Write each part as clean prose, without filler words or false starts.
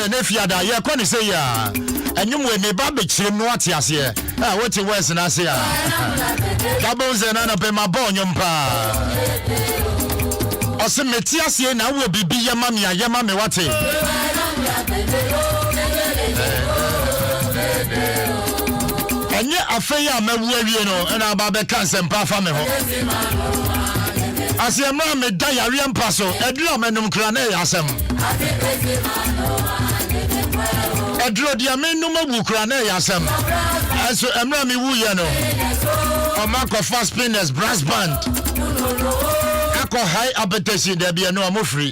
Nefiada, ya kwani say ya. Enyum we me ba be chire no ate ase. Ah, what you worse na say ya. Kabonze na na pe ma bo nyom pa. Ose meti ase na wo bibi yama me ayama me wate. Enye afei a mawu awie no na ba be kansem pa fa me ho. Ase ma me da yare mpa so, edura menum kra na ya asem. Edro dia menum awu kra na ya asem. Aso emra me wu ye no. Omako fast spinners brass band. Ako high appetition there be no amofri.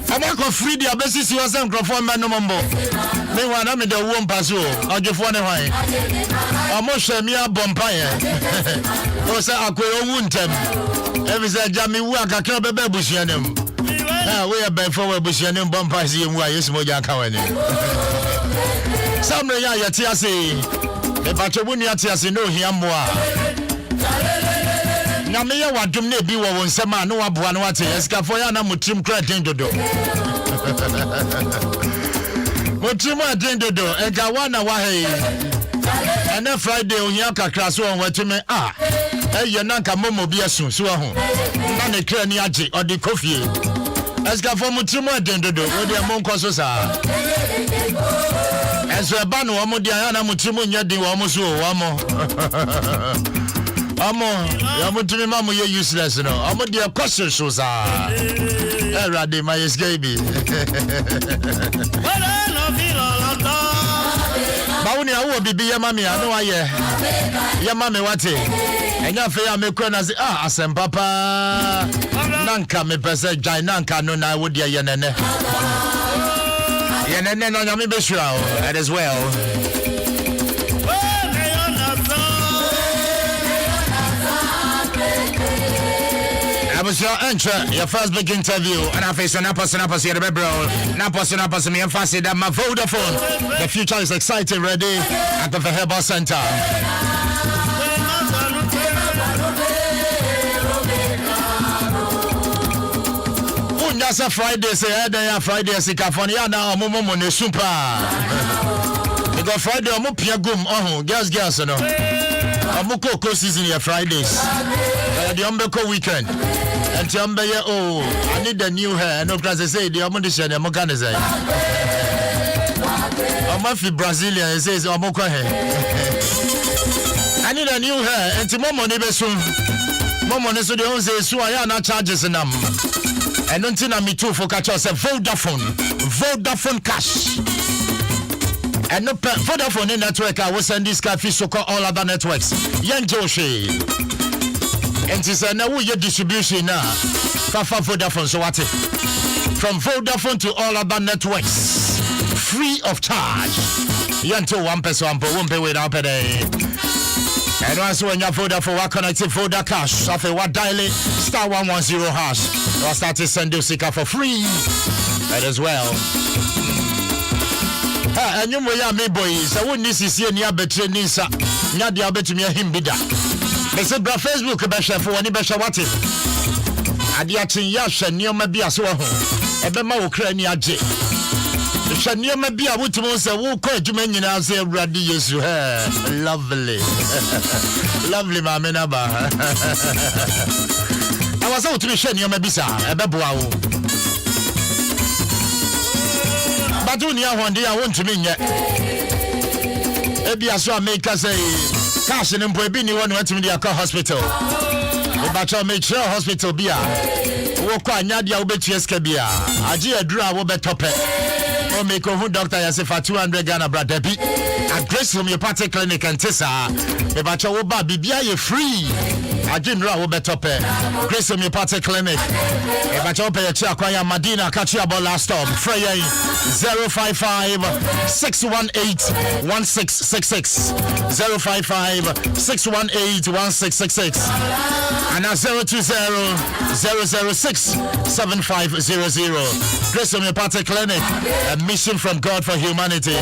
Omako free dia besisi wasem krofo menum mbo. Me wana me de wo mpaso ogefo ne hwan. Omo hwe mi abompa ye. O se akoyo wu ntem. Ebi se jami wu akakra bebe abusuanem. Ah, we are for abusuanem bompa se yemu ayesu moja aka wane. Samre ya yati ase. E pachobu ni ati ase no hiammoa. Na me ya wadum na ebi wo nsem a no waboa no wate esikafo ya na mutrim kra den dodo. Mutrim den dodo ega wana wa he. Ene Friday ohia kakra so on watime eye na nka momo bi asu so ho. Na ne kra ni age odi kofie. Eska for mutrimo adendodo we dey mon kwaso sa enso e ba no omo dia na mutrimo nya din wo mo so wo mo amo ya mutumi mamu ye useless no omo dia kwaso so sa erade my escape Bauni awo bibi ya mami anu aye ya mami wate enya fe ya mekwa na se asempapa nanka me pese jai nanka no na wo dia yenene no nyame beshura o as well your first big interview and I face an person here bro Napos me emphasis that my Vodafone the future is exciting ready at the Herbal Center That's a Friday say Friday say California now momo ne super because Friday omo pia gum girls no omo ko season here Fridays the ombeko weekend and I need the new hair no class say the omo dis the omo can say omo fi Brazilian says omo kwa hair I need a new hair and momo ne beso momo ne so the on say so ya na charges nam and until na me too for catch us Vodafone cash and no Vodafone network I will send this car fish so call all other networks yan Joshi and it's now your distribution now for Vodafone so what from Vodafone to all other networks free of charge yan to 1 person won't pay without pay and also when you Vodafone what connected Voda cash so for what dial it star 110 hash or start to send you Sika for free that as well and you may have me boys I wouldn't see any better nisa not the abet me him bida they said bra Facebook besha for any besha what it adiatin yasha nioma bia so ho ebema wo kra ni age hwa nioma bia wotumo se wo kwa adwuma nyina se awrade Yesu lovely lovely mama na ba I was out to be sharing your mabisa, a babuao. But dunia one day I want to mean yet. Maybe I saw make us a cash and employee one went to the hospital. But I'll make sure hospital beer. Walk on Nadia Obetius Bia. I did a draw over top. Or make a doctor as if for 200 Ghana brother be. A grace from your party clinic and Tessa. But your baby be free. I didn't draw over top. Grace from your party clinic. But you pay a check on your Madina catch your ball last stop. Freya 055 618 1666 055 618 1666 and 020 006 7500. Grace from your party clinic. A mission from God for humanity.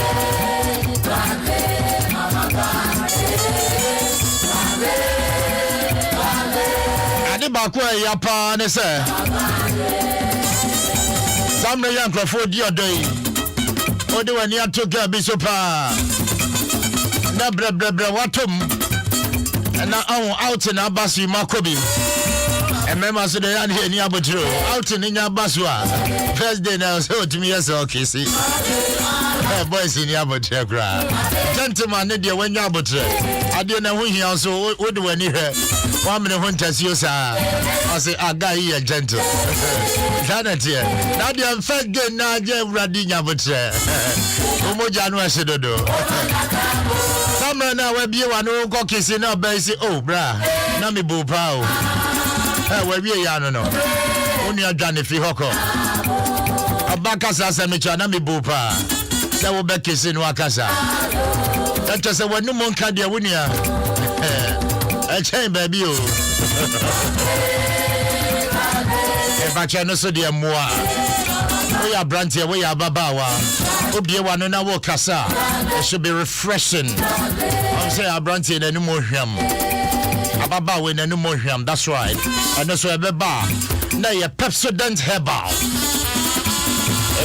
Bakwa yapa ne se samre yan krofo di odoi odi wani atoka bi so pa na bre watom na out na abasu makobi emema so de yan he ni abotiro out ni nya abasu a first day na so otimi yes okay see boys ni abotiro kra gentleman ne de wanya abotiro ade na ho hia so odi wani he 1 minute huntasio sa I say a guy here gentle Janatier now the first game na je radinya botre umoja no asedodo samra na we bie wa no ko kisi na ba si oh bra na me bu pa o we bie ya no no oni adwane fi hoko abaka sa me cha na me bu pa se wo be kisi no akasa that say wanu monka de wunia chain baby oh bacha no so de moa we are brand here we are babawa obie wa no na wo kasa it should be refreshing I'm say our brand here no more hwam ababa we no more hwam that's right and so ebeba na ye Pepsodent herbal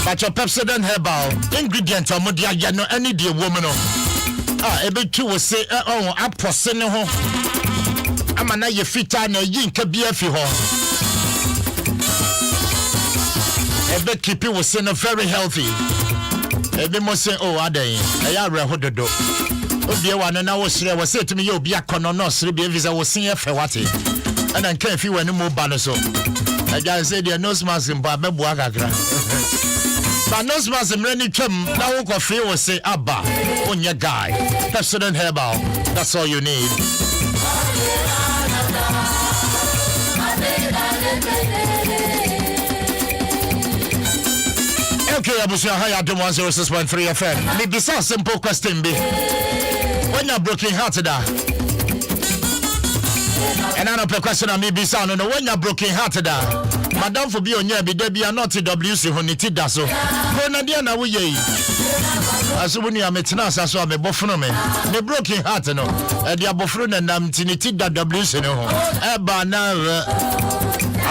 bacha Pepsodent herbal ingredient omodia ya no any de woman no ebetu wo say apose ne ho amana ye fita na yi nka bia fi ho but keep it was very healthy. Ebi mo say oh adan eya rehododo obi e wa no na wo sere wo say to me you be akono no sere be visa wo sin efe wate and then can fi wani mo ba no so I just say the nose mask in ba mebo akakra but nose mask mreni twem na wo ko fi wo say aba onye guy President Herbal, that's all you need. Okay, Abusia, hi, Adom 106.3 FM. Maybe some simple question be. When you're broken hearted, and I know a question on me be sound, no, when you're broken hearted, Madam for be on your be there not WC who need that so. Go na we ye. As when you are metinasa, so I'm a buffalo me. The broken heart, no, and the abofrun and tinity that WC no. Eba now.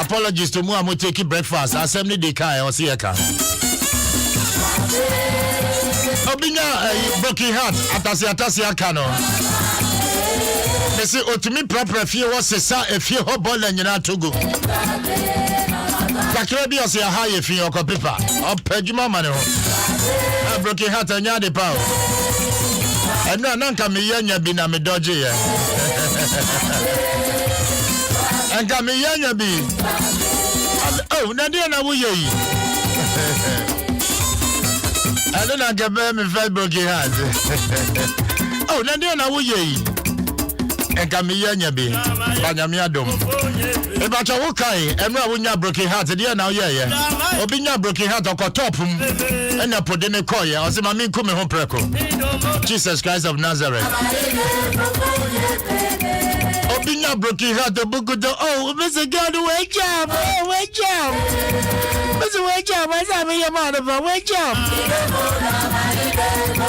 Apologies to Muamu take breakfast. Assembly de Kai or Siaka. Obinya broken heart atasi akano. They say otumi proper fear was a few hot ball and you're not to go. Kakrebi or say a high if you paper or pejuma mano. A broken heart and yard power. And no nanka me yanya bina me dodgy. And come yanya be. Oh, Nadia na wuye. I don't know get me felt broken heart. Oh, Nadia na wuye. And come yanya be. Banyami Adom. If I tell okay, and now when you broken heart, dear now yeah. Obinya broken heart or top and I put in a coy. I say my mean come home preco. Jesus Christ of Nazareth. Obinya broken heart the book of the Mr. God wake up. Oh, wake up. Mr. Wake up, what's happening your mother? Wake up.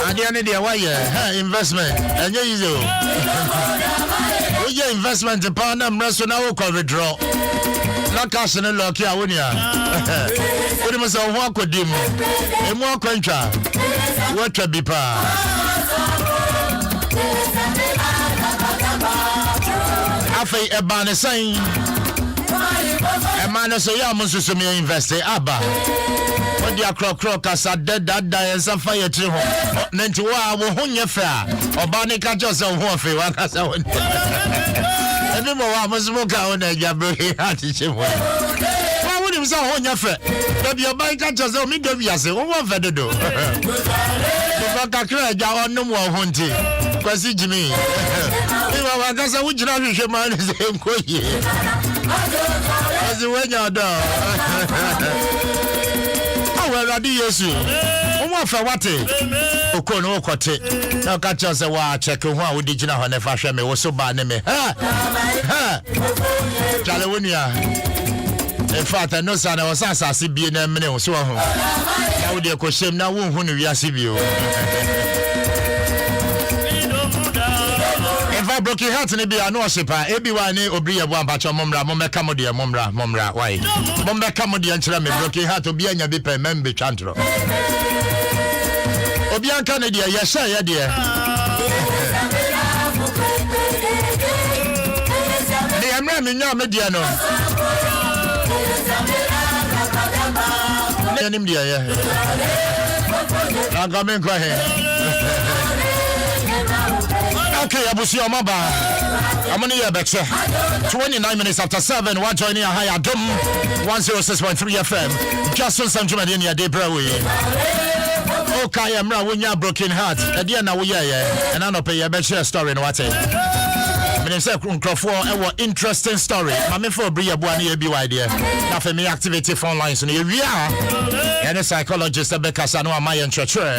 And the end of the way, investment. And you your investment in Panam Russell now will withdraw. Not casting a lock here, wouldn't you? What must I walk with him? A more contra. What can be pa? Afe a banner saying a man so young must to me invest Abba. What the croc as a dead that dies a fire to home. Nentua will hone your fair or Barnica just a warfare. What has I went? Every more I must smoke out on a jabberry hearty. Why would him say on your fair? If your bike catches on me, don't be as a woman for the door. If I can cry down no more hunting, because it's me. If I guess I would not be man is the same way. As the way you're done. Well, I do yes, you. For what? Okono Kote. Now catch us a watch. Check who would did you know when fashion me was so bad. Me, ha, Jalawinia. In fact, I know son, I was as a being a minute so. How would you question now? Who you see you? If I broke your heart and be a no shipper, everyone will be a one batch of Mumra, Mumra, why? Mumra Camodi and Chilame broke your heart to be a bipa member chantro. Obian Canada, yes, sir, dear. The American Mediano. Name dear, I'm coming quiet. Okay, Abusia Maba. I'm on the back, sir. 29 minutes after 7. One joining a high Adom 106.3 FM. Just on some Jumadinia de Brawi. Okay, I'm now when you're broken heart. At the end of the year, and I don't pay a better story in what I say, a interesting story. I'm for Bria Buani idea. Now for me, activity phone lines in the area. And a psychologist, Rebecca Sanoa, my and church. Oh.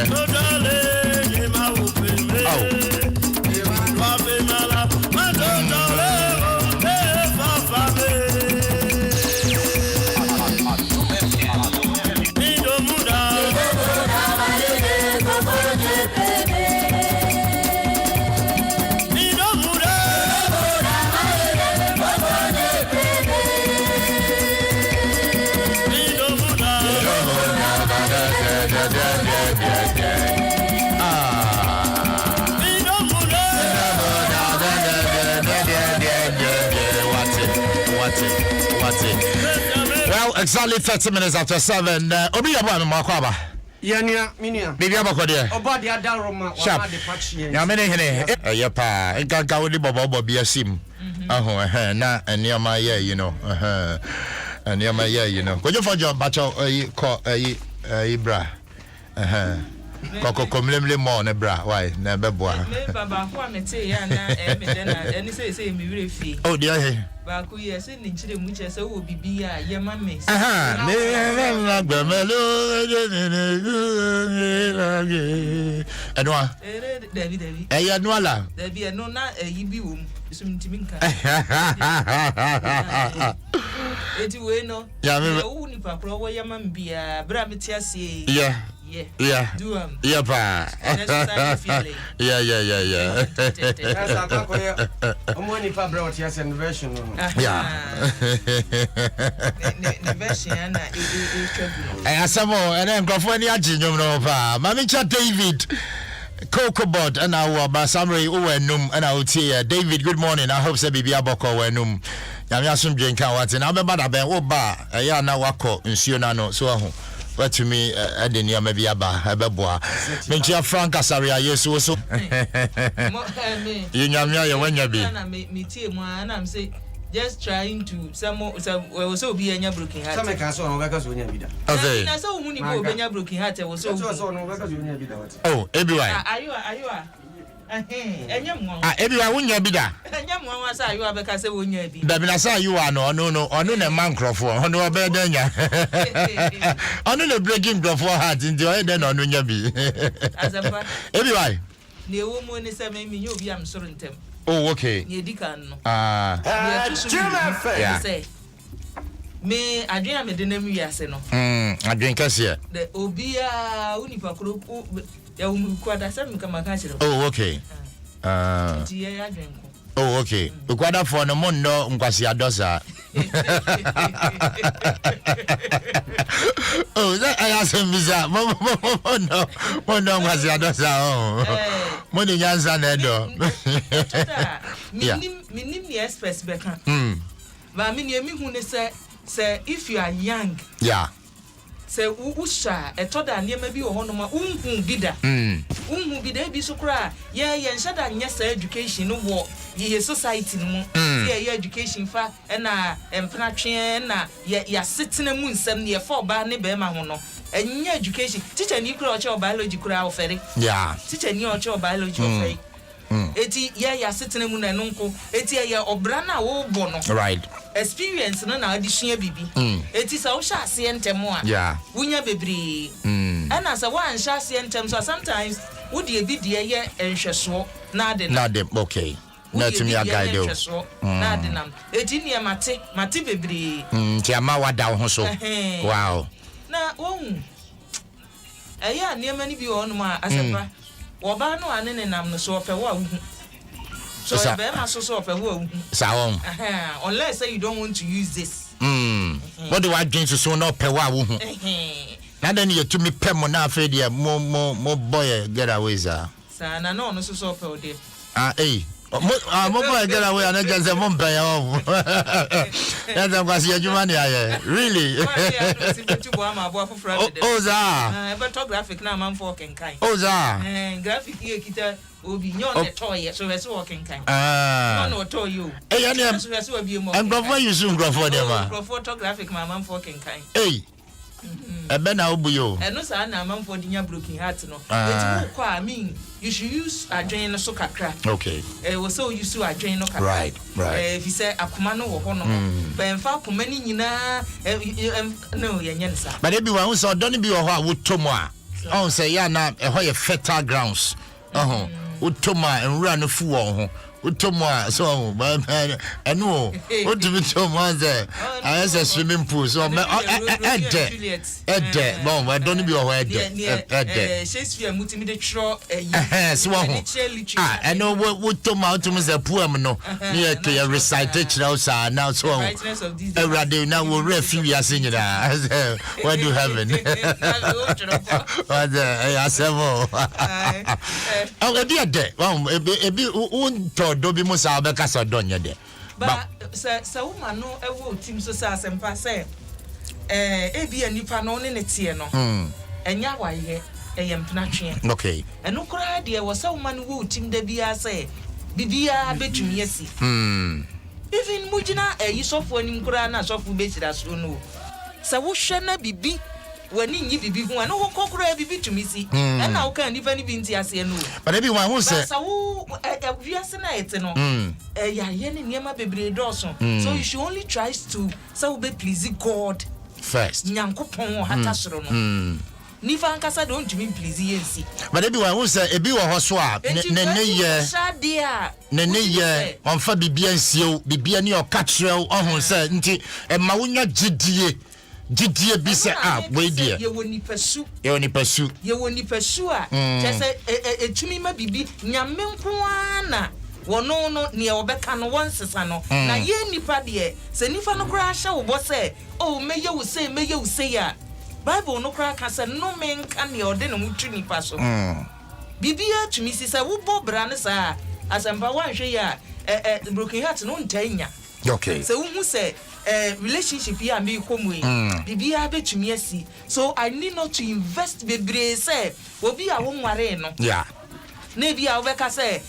Well, exactly 30 minutes after 7. Obi Yaba Makwaba. Yania, Minia. Maybe I'm a cordial. About the Adaroma, Sharp. Yamene, Yapa, I can't go with the Bobo be a sim. Na, and near my year, you know. And near my year, you know. Could you for your battle, call a bra? Coco comlemly more, nebra, why, never boy. Oh, dear. Baku yes, in Chile, which is so be your mammy. And what? David, Ayanwala. there be a nona a yibium, some timinka. Eti no. Yeah, only papa, where your mam be a bramitiasi. Yeah. Yeah. Do yeah, pa. Yeah. I'm only for brought yes and version. Yeah. The version I some more and then go for any agino pa. Mamicha David Coco Bot and our Basamri Uwenum and our tea. David, good morning. I hope say Bibi Aboko Wenum. Yamiasum drink out and I'm about a oba. Ya na wako nsiona so what to me adenia maybe aba abeboa mentia frank asaria yesu so you nyamia ye wanya bi na me tie mu and I'm say just trying to some so be anya broken heart some can so no because we nya bi da okay na so hu ni bo be nya broken heart we so no because we nya bi da oh everywhere are you enya mo everywhere wunya bi da enya mo wa say you abeka say wonya bi da bi na say you are no na man crofo ono obe da nya ono le breaking crofo heart ndi o de no nya bi azamba everywhere ne wo mo ni say me nyu obi am soro ntem oh okay ye dikan no yeah say me adwen me de nam wiase no adwen kase de obia unipa kro ya umkwada sam kama ka chiro oh okay tie adwen ko oh okay ukwada for no mondo nkwasi adosa oh that I ask him visa mondo nkwasi adosa oh mondo nyanza na do minim ni express beka ba me ni hu ne say if you are young yeah say usha etoda niema bi wo honoma unhu bida unhu bida bi so kra ye nshada nya sa education no wo ye society no ye education fa na empna twen na ya setena mu nsam ne ye fa oba ne be ma ho no enya education teacher ni kra o che biology kra ofere yeah teacher ni o che biology ofere eti ya setena mu na no nko eti ya obra na wo bo no right experience na addition bibi eti sa wo sha ase ntem a yeah wunya bebre ana sa wan sha ase ntem so sometimes wo de bi de ye enhweso na de okay na tumi agaide na de nam eti ne mate bebre ti ama wada ho so wow na won eya ne mani bi wo no ma asepa wo ba no ane ne nam no so ope wo awu so be ma so ope wo awu sawon unless say you don't want to use this what do I drink so no pe wo awu na then you to me pe mo na afa dia mo boy get away sa na no so ope o de mo boy get away and just say mo pe ya o that's why see you man here really oh za photographic na man for kenkan oh za graphic here kita obi nyon the toy so we so kenkan no toy you ya ne so we so bi mo and graphic you soon graphic dem photographic man for kenkan ebe na obu yo no sa na man for dinya broken heart no it ko I mean you should use adwen no so kakra okay we so use adwen no kakra right if you say akoma no wo ho no ben fa akoma ni nyina no ye nyen sa but e bi wa so don bi wo ho a wotomo a on say ya na e ho ye fertile grounds wotomo a enwura no fu wo ho utomwa so enu otumi tomwa ze ayese swimming pool so ede bon we don't be o ede Shakespeare mutimi de tro so enu utoma otumi ze pool no ne ke recite chira usa now so everyday now we refi we asinyira where do heaven what asemo o be ede ebi unto do bi musa obeka so donye de ba sa woman no ewo team so sa sempa say ebi anipa no ne tie no enya waye empnatwe okay eno kura de wo sa woman wo tim da bia say bibia betumi asi even mujina yisofo anim kura na sofo besira so no sa wo hwe na bibi wani nyi bibi hu ana wo kokura bibi tumi si na wo kan nipa ni bi nti ase no but ebi wan hu say sa wo wiase na ete no ya ye ne niema bebre doso so you should only try to so be please God first nyankopon hata soro no nifa nkasa don tumi please yensi but ebi wan hu say ebi wo ho so a ne ye onfa bibia nsio bibia ne o ka kirel ohun say nti ma wonya gidie bi say we dia ye woni pesu a chese etumi ma bibi nyame nko ana wono no ne obeka no wonsesa no na ye nipa de se nifa no kra hye wo bo say oh meye wo say ya Bible no kra ka say no men kan ne ode no mutu nipa so bibi atumi si say wo bo bra ne sa asempa wanhwe ya broken heart no ntanya okay so who say relationship here me come we bibi abetumi asi so I need not to invest bebre say obi a wo nware no yeah na bi a obeka say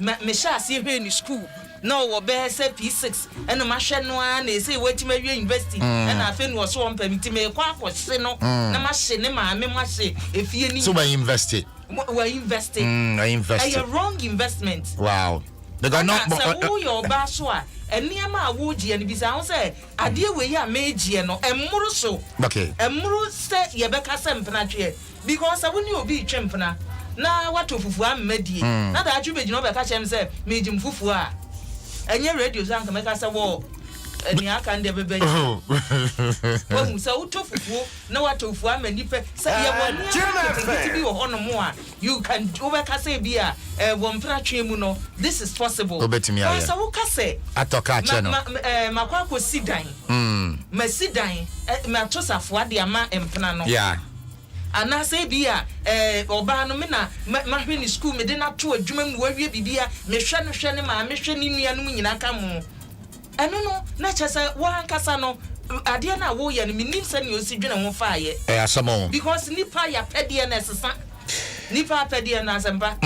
me sha asi hwe ni school na wo be say P6 and ma hwe no a na say wetima wie university and afa no so on permit me kwa akose no na ma hye ne ma me ma hye efie ni so we invested I wrong investment wow they got not so your baso a eniama a wo gie ne bisa ho say ade we ya megie no emmuru so okay emmuru say ye beka say mpena twe because awoni obi twempena na wato fufu ammadie na da atwe begino beka chem say meji mfufu a enye radio zanka meka say wo eni aka nde bebe wo mu say uto fufu na wato fufu amanipe say ye woni a bi wo hono mo a you can beka say bi a wo mpena twe mu no this is possible obetimi ya so wo ka say atoka che no makwa ko sidan ma sidan ma tosafo ade ama empena no yeah ana say bia oba no me na ma hwe ni school me de na to adwuma mu wawie bibia me hwe ne ma me hwe ni nua no nyina ka mo eno no na chese wa ankasa no ade na wo ye no minim se ne osi dwene ho faaye asamo because nipa ya pede na sesa nipa pede na asempa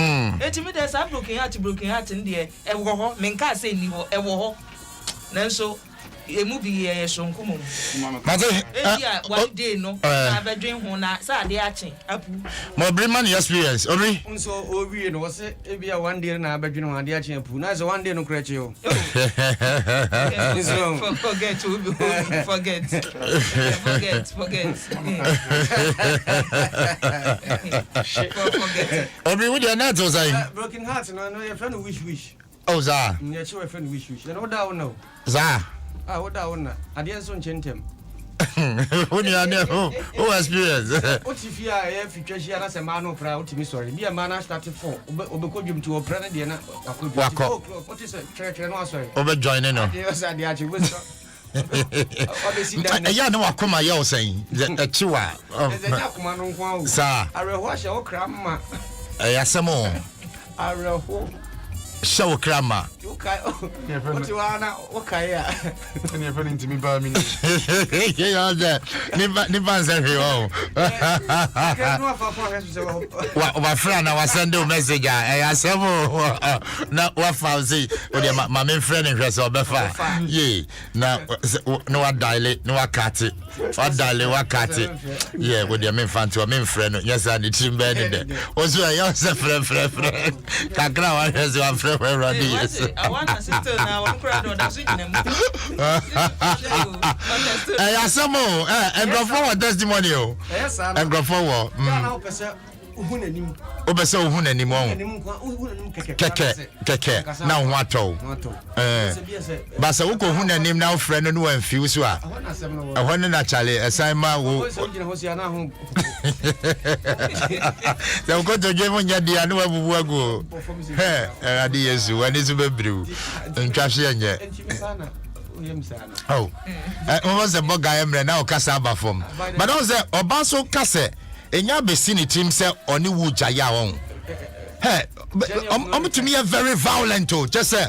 etimi de sa broken heart ndie ewo ho me nka se ni ho ewo ho nanso emu bi ye sonkomo mate one day no na bedwen ho na sa ade ache apu mo bring man experience ori so owie no say e bia one day na bedwen ho ade ache apu na so one day no kreche yo forget obi we dey not so say broken heart no your friend wish oh za your friend wish no da no za what that one? I didn't so chentem. When you are there, who experience? What if you are a future share as a man of proud to me? Sorry, be a man started for Obecogium to a planet. What is a church and also over joining? Yes, I did. Yeah, no, I come my yell saying that you are. Sir, I will wash your cramma. I some more. I will show cramma. What you are now? Okay, and you're running to me by me. Yeah, Nippers every home. My friend, I was sending a message. I said, now what fancy with my main friend in Resobefa. Yea, now no one dilate, no one cut it. What dilate, what cut it. Yeah, with your main fan to a main friend. Yes, I did him better than also a young friend. Kakra has one friend. I want to sister now. I'm proud of that. And go forward testimony. Yes, and go forward. Obese ohun animo keke na hwato basa wo ko hun anim na ofre no no amfiu so a ehon na chale assignment wo so ko to gemo nya dia no abubu ago adi yesu ani so bebriu ntwahye nye oh was a boga emre na o kasa abafom but don say obaso kase enya besi ni team say oni wu jaya won hey to me very violent just say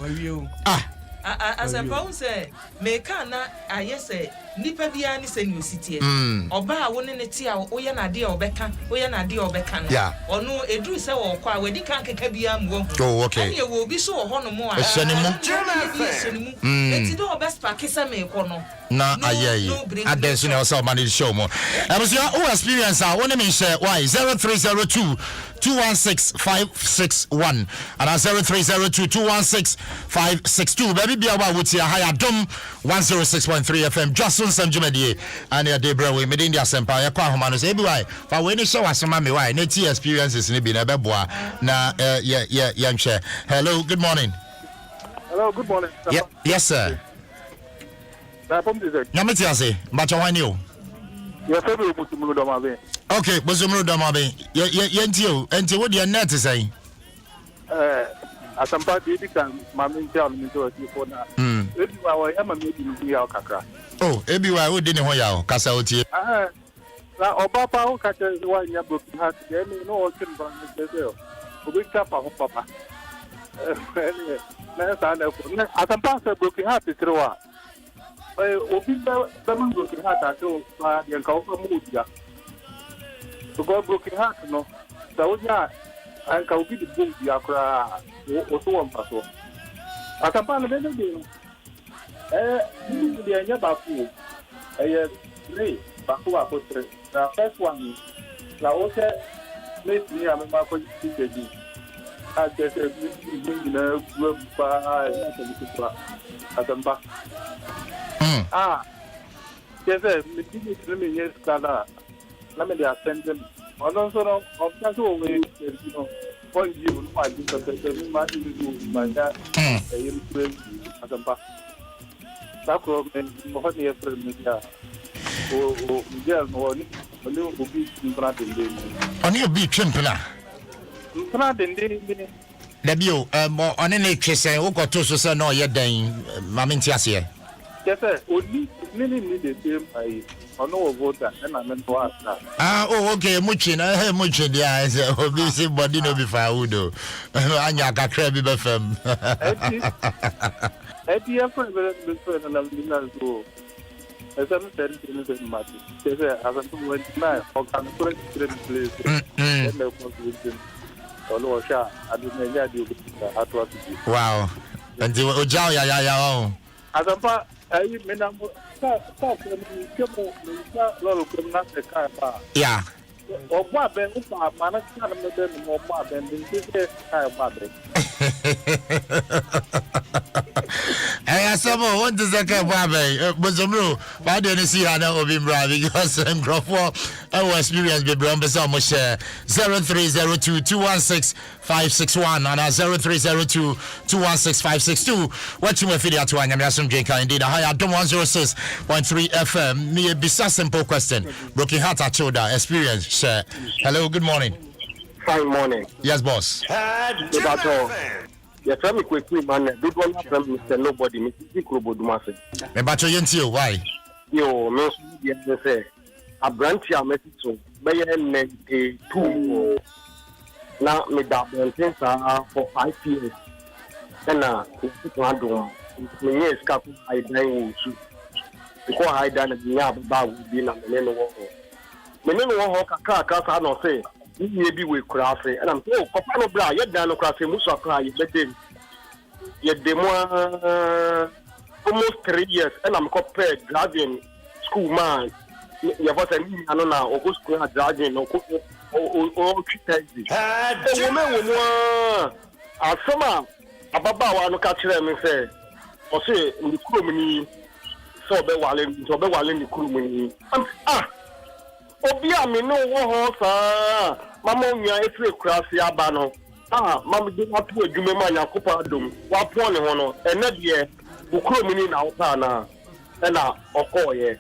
as a pound say me can na aye say nipa bia ni se ni ositie oba a woni ne tie a oye na de obeka no ono eduru se wo kwa wedi kan keka bia mu oh okay ani e wo bi so wo hono mo a ehanimu enti do obespa kesa me ko no na aye adenso ne osa manage show mo abusia who experience a woni me share why 0302 216-561 and 0302-216-562 baby bia wa wuti a high Adom 106.3 FM Dwaso Nsem Jumedie and ya Debra we made India sempa ya kwa homa no say bi why fa we ni show asoma me why na ti experiences ni bi na beboa na ya nhwe. Hello, good morning. Hello, good morning. Yes sir. Nyameti ase mbacho wani o. Yes sir, we put mu do ma be. Okay, bozomro do ma be. Ye ntio, enti wo de net say. Asampa di kan mami ntia mi to ti fo na. Ebi wa wa ya mami di ni ya kakra. Oh, ebi wa wo di ni ho ya o, kasa otie. Na oba pa ho ka che wa nya broken heart ye ni no o kin ba ni se o. Obi ka pa ho papa. Na sa na ko. Na asampa se broken heart ti wa. Obi ba man broken heart a to ba yan ka ko mu dia. So go broken heart no. Sa wo nya an ka obi di bu dia kra o so won paso. Asampa na be de. Ni dia nya ba fu. Ni ba fu a ko tre. The first one, la oche let me am ma ko ti di. A je se ni na group ba na ko Adamba. Yes, me ti ni yes kala. Na me dia send them. Ono so no, of course we you know, point you no I do the ma di do ma da. You Adamba. Ta ko me mo ni e friend ya. O Miguel no ni obi mpra dende oni obi twempla mpra dende ni da bio mo oni ne twese wo koto so se no ye dan mame ntiase ye yes oni ni de same ai ono wo voter na me no asa oh okay muchi na muchi dia se obi si body no be faudo anya kakra bi be fam eti ya fa be so na na so esa no tell you the matter say asan to went na o kan ko place na ko vision olo sha adu na ya di atwa ti wow and o jao ya o asan pa ai me na mo sa ni ke mo na lo ko na se ka pa ya o gba be o pa ma na ka na me de mo gba be ndi se ka gba be Asamo want to zaka babe bozomro ba de ni si ana obi mbra because ngrofo our experience be bro mbesa mo share 0302216561 and 0302216562 what you me feed to anya me asum drinka indeed high Adom 106.3 FM me be simple question broken heart at shoulder experience share. Hello, good morning. Fine morning. Yes boss. Good afternoon. Yes, let me quickly, man. Don't want to tell Mr. Nobody, Mr. Krobodumase. Me bacho yentio, why? Yo, me say, a branch ya message so, by a 2 now me that for 5 years. And Adom, me yes, couple I die too. Because I done the yab would be na me no kaka no say. Maybe we craft and I'm so Copano Bra, yet down across a Musa cry, yet the more almost 3 years, and I'm compared driving school man. You have a Nana or go school driving or Thursday. The woman will a summer a Baba no catch them and say, or say, in the crew, so be while in the crew. Obia me no wo ho mama nwa efre krasi aba no mama de watu adwuma ma yakopa Adom wa pon ne ho no ene de ukro mu ni na wo na na okoye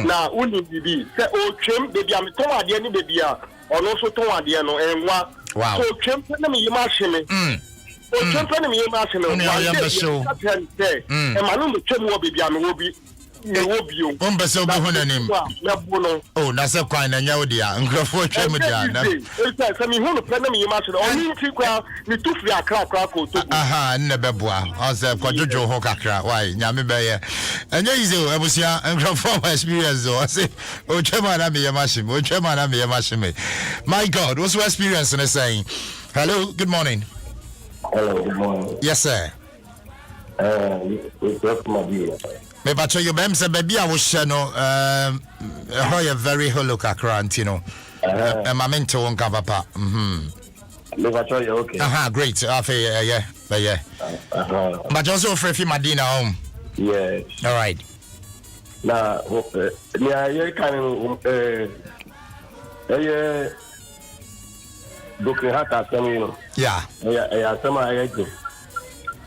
na uni bibi se o twem bebi am ton ade ni bebi a ono so ton ade no enwa so twem na me yima hye o twem na me yima hye no wa de e ma no twem wo bebi am wo bi Yobio. Umbeso Buhunanim. Oh, that's a quine and Yodia, and Grafo Chemudia. I mean, who plan me much or me too free a crack. Aha, Nebebwa, as a quadruple Hokakra, why, Yamibaya. And there is a Abusia and Grafo experience. I say, oh, Chemana be a machine, oh, Chemana be a machine. My God, what's your experience in saying? Hello, good morning. Hello, good morning. Yes, sir. It's just my dear. Me bacho you bem say baby I was no how you very hollow kakra you know. My mentor won't cover papa. Me bacho you okay. Great. Yeah. But also for Madina home. Yes. All right. Now, you can Broken heart at some, you know. Yeah. Yeah, some I do.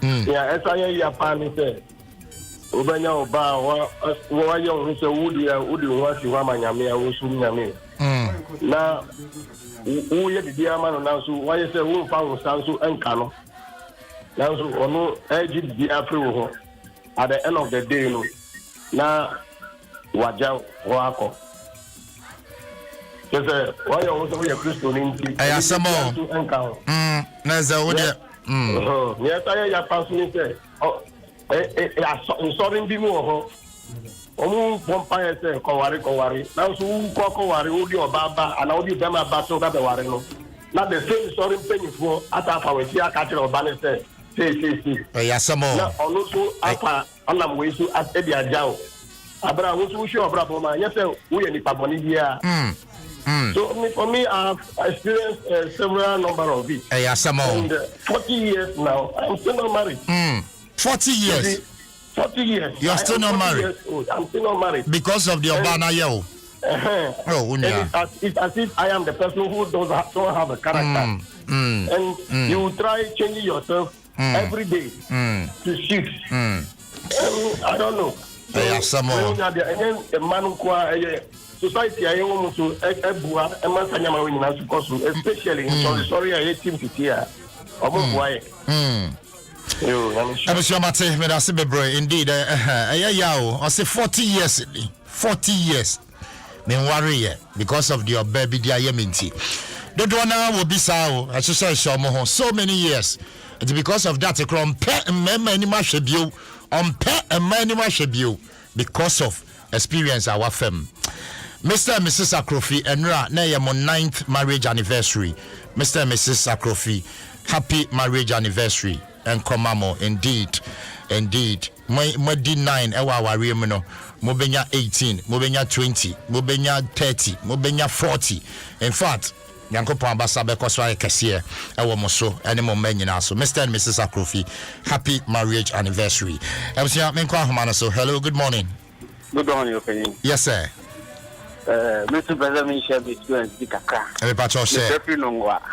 Yeah, as I hear your family say, Ubanya Oba, what young Mr. Woody, what you want my Yamia, who soon Yamia. Now, who yet the dear man now, so why you say, who found Sansu and Cano? Now, so, or no, edge the approval at the end of the day, no. Now, Wajau, Wako. Yes, why you also be a Christian in the Yes, I have passed say, oh, sorry, be more. Oh, Pompire say, Kowari. Now, so Kowari, Udi or Baba, and all the them are battle that the Warino. Not the same sorry penny for Atafa with Tia Catcher or Banner say, yes, some more. Also, Apa, Anam Wisu at Eddie Ajao. Abra, who's your brother, yes, we are the Paponidia. So for me, I've experienced several number of it. And 40 years now, I'm still not married. 40 years? 40 years. You're still not married? I'm still not married. Because of the Obana Yo? It's as if I am the person who don't have a character. And you try changing yourself every day to suit. I don't know. So, and then a man who society I want to Ebua and Mansanyama in Nasukosu, especially in sorry, I hate him to tear. Indeed, I say 40 years. 40 years. Then worry because of your baby, dear Yeminti. Don't wanna will be so. I should say, so many years. It's because of that, a pet and many much abuse on pet and many much abuse because of experience our fam. Mr. and Mrs. Akrofi, and now your 9th marriage anniversary. Mr. and Mrs. Akrofi, happy marriage anniversary. And Komamo, indeed. Modi 9, Ewa Wariemino, Mobenya 18, Mobenya 20, Mobenya 30, Mobenya 40. In fact, Yanko Pamba Koswa Kasia, Ewa Moso, Animal Menina. So, Mr. and Mrs. Akrofi, happy marriage anniversary. Hello, good morning. Good morning, opinion. Yes, sir. Mr. President, share the experience.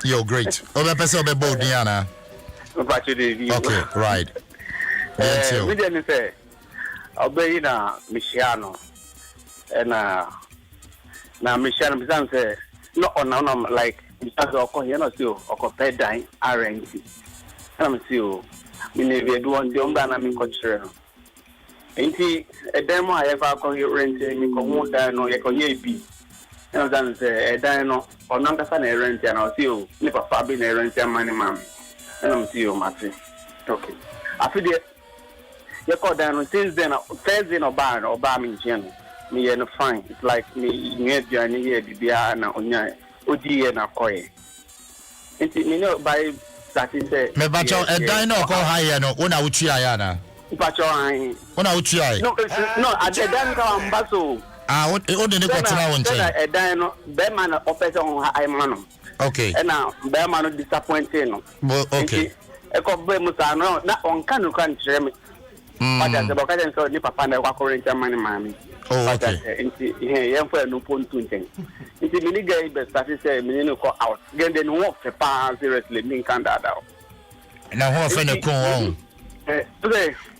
You're great. Okay, right. We didn't say, obey na Michiano. And now Michiano say, no, like, because you know, so, or compare dying RNC. I'm still, we never do one, the Umbana culture. Ain't he a demo I ever call you renting, you come on down or you can be. And then say, a dino or not a rent, and I'll see you, never far being a rent and money, ma'am. And I'm see you, Martin. Okay. I feel you call down since then, Thursday or bar or bar me, Jen. Me and fine. It's like me, near Johnny here, the Biana, Onya, Odi and Akoy. And you know, by that is a dino call higher, no, one out Chiana. No, I didn't come back so. What did you put on? A dino, Bearman offers on high man. Okay. And now, Bearman disappointing. Okay. A couple not on can country. But as the Bocatan saw the papa and the Wakoran money, mammy. Oh, okay. Here, for no point to think. It's a mini gay, but that is a minute out. Then then walk the power seriously, mean can't out. Now, how often a coon?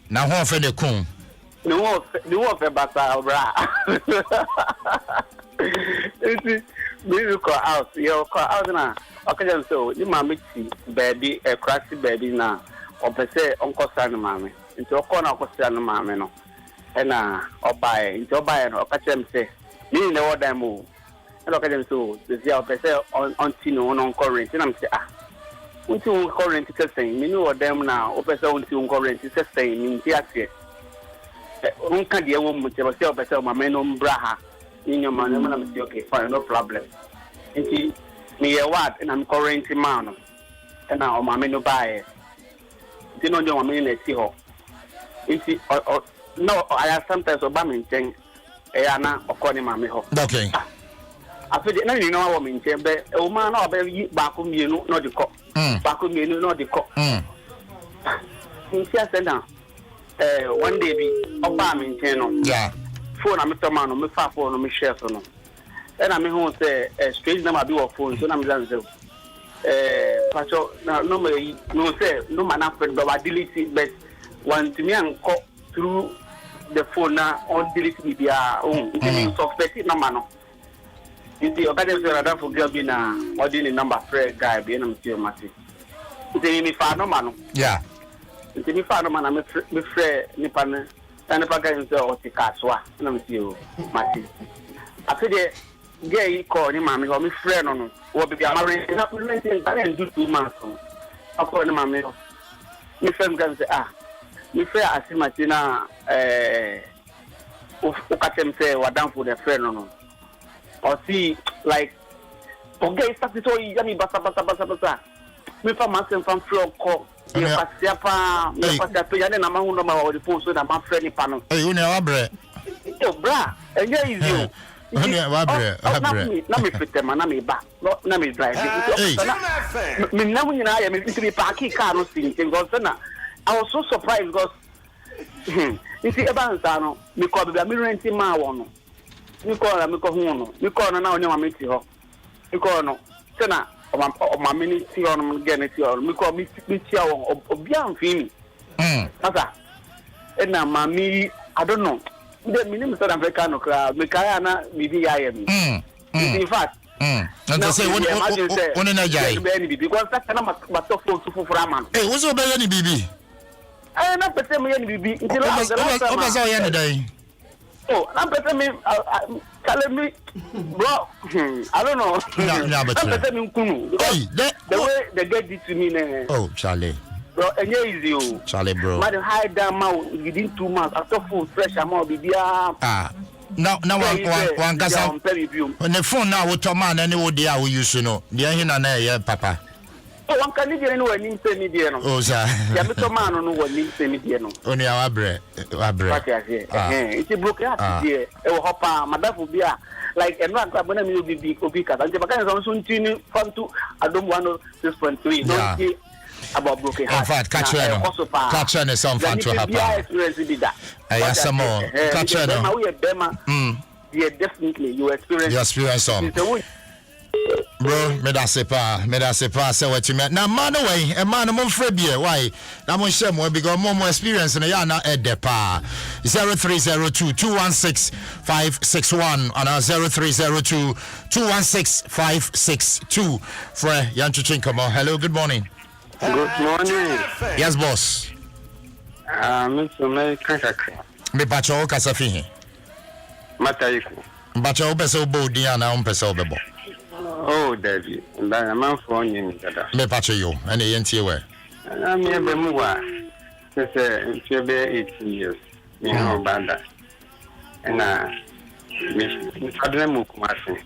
Now, how often a coon? The wolf a basa bra. You call out, you call out now. Okay, so you mammy baby, a cracky baby now, or per se, Uncle San Mammy. Into a corner of San Mammy. ɛna ɔbae nti ɔbae no ɔka kyerɛ me sɛ ne ne wɔ dan mu ɛna ɔka kyerɛ me sɛ sisi a ɔpɛ sɛ ɔnti ne ho no nkɔ rent na me sɛ unti wo nkɔ rent sɛ sɛn me ne wɔ dan mu na ɔpɛ sɛ unti wo nkɔ rent sɛ sɛn me nti aseɛ nka deɛ wɔ mu kyerɛ sɛ ɔpɛ sɛ ɔmame no mbra ha ne nyɔma no mu na me sɛ okay fine no problem nti meyɛ wad na mekɔ rent ma no ɛna ɔmame no baeɛ nti na ɔde ɔmame no na ɛsi hɔ nti no I sometimes oba me nkyɛn ɛyɛ na ɔkɔ ne mame hɔ okay afei na ni no wɔ me nkyɛn bɛ o ma na ɔbɛ yi baako mienu na ɔde kɔ baako mienu na ɔde kɔ nti asɛ na one day bi ɔba me nkyɛn no yeah phone na me tɔma no me fa phone no me share so no ɛna me hu sɛ strange number bi wɔ phone so na me dan sɛ pacho na no me no sɛ no ma na friend ba delete but want me anko through the phone na on delete media you suspect it number no you see okay so that for girl be na ordinary number friend guy be na me see mati you me fa no man no yeah you me fa no man na me friend ni pa na nipa guy so o ti kaswa na me see mati after the girl call ni mama me friend no wo be amare na president na do 2 months akọ ni mama me friend guy say me frɛ asimati na o katem sɛ wadanfo the friend no or see like okay start to yami basa me fa masem fan frɛ ko me pasia pa ya na ma hu no ma wo the phone so na ma frɛ ni pa no eh uni awabre o bra enye easy uni awabre na me fitema na me ba na me drive me na mu nyina ya me fitri park car no sin because na I was so surprised because you see about no me call be me rent ma won no me call me ko hu no me call no na onye ma me ti ho me call no say na o ma me ni ti ho no get ni ti ho me call me ti ho obi amfini asa e na ma me I don't know the minimum South Africa no kra me kaya na bibi ya ye me in fact and they say one na jai because that na ma to phone to for man eh wo so be ya ni bibi na pese me yen bibi nti la o pese o yen dai na pese me tell me bro I don't know na pese me nkunu the way they get it to me oh Charlie bro enye easy Charlie bro ma the high down ma within 2 months after full fresh amount bibia now one gasa ne phone na wo to man na ne wo dia wo use no dia hina na ye papa one can live in one in semi dear no oh sir ya me to man no one in semi dear no oni awabre it's a broke heart there e wo hopa madafu bia like and one abona me obi ka nje baka so ntini from to Adom 106.3 don't see about broken heart in fact catch no some fan to happen yes some more catch no yeah definitely you experience some bro me da sepa say what you mean na man way e man mo frɛ bie why na mo hye mo because mo experience na ya na edepa 0302 216 561 and 0302 216 562 frɛ yanchuchin come on hello good morning yes boss Mr. May kakakra me bacho kasafi matayiko bacho pese obo dia na pese obebo oh daddy nda man for onye dada me pacho yo ene yentie we na me be mu wa se ntie be 18 years me no banda na me kadre mu kumase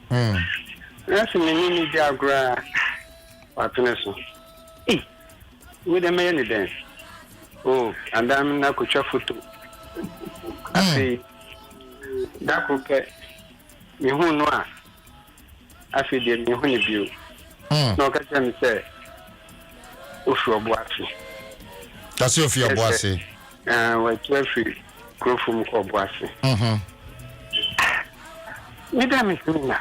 yes me ni dia gra patneso we dem me ni den oh and I'm na ko cha photo asi da ko ke me hu no a afi de me hu ni bio no ka tell me say ofu obuafi kasi ofu obuafi we twafi krofum ko obuafi me da me na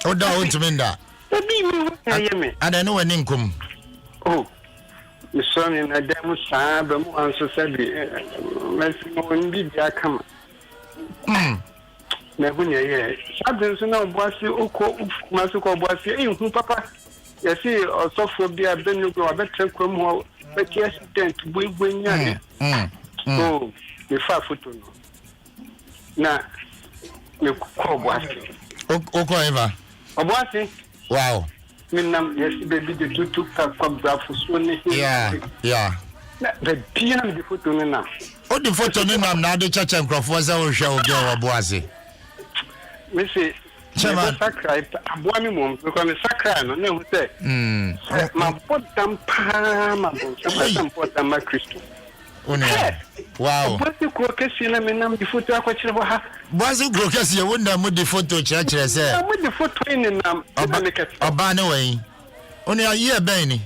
o da o ntumi nda ebi mi na ye me ada no wani nkum oh me so ni na dem sa ba mu anso sabi mesi mo ndi dia kama na bunya ye sadin so na obuasi oko maso ko obuasi hu papa ye si osofo bia benu ko abetre krom ho be accident buibunya oh me fa photo no na me ko boase Oko eva oboase wow minam yes baby de tutu ka brafo so ni yeah na the pina me the photo no na o the photo ni nam na de chacha nkrofo za o hwe o ge oboase me say Chema sacrifice aboa mi mom because me sacrifice no na hu say ma podam pa ma podam ma Kristo wow Boise krokesi na me nam di photo akwachire bo ha Boise krokesi ye wonda mu di photo chire say mu di photo ni nam oba ne wen oni aye ben ni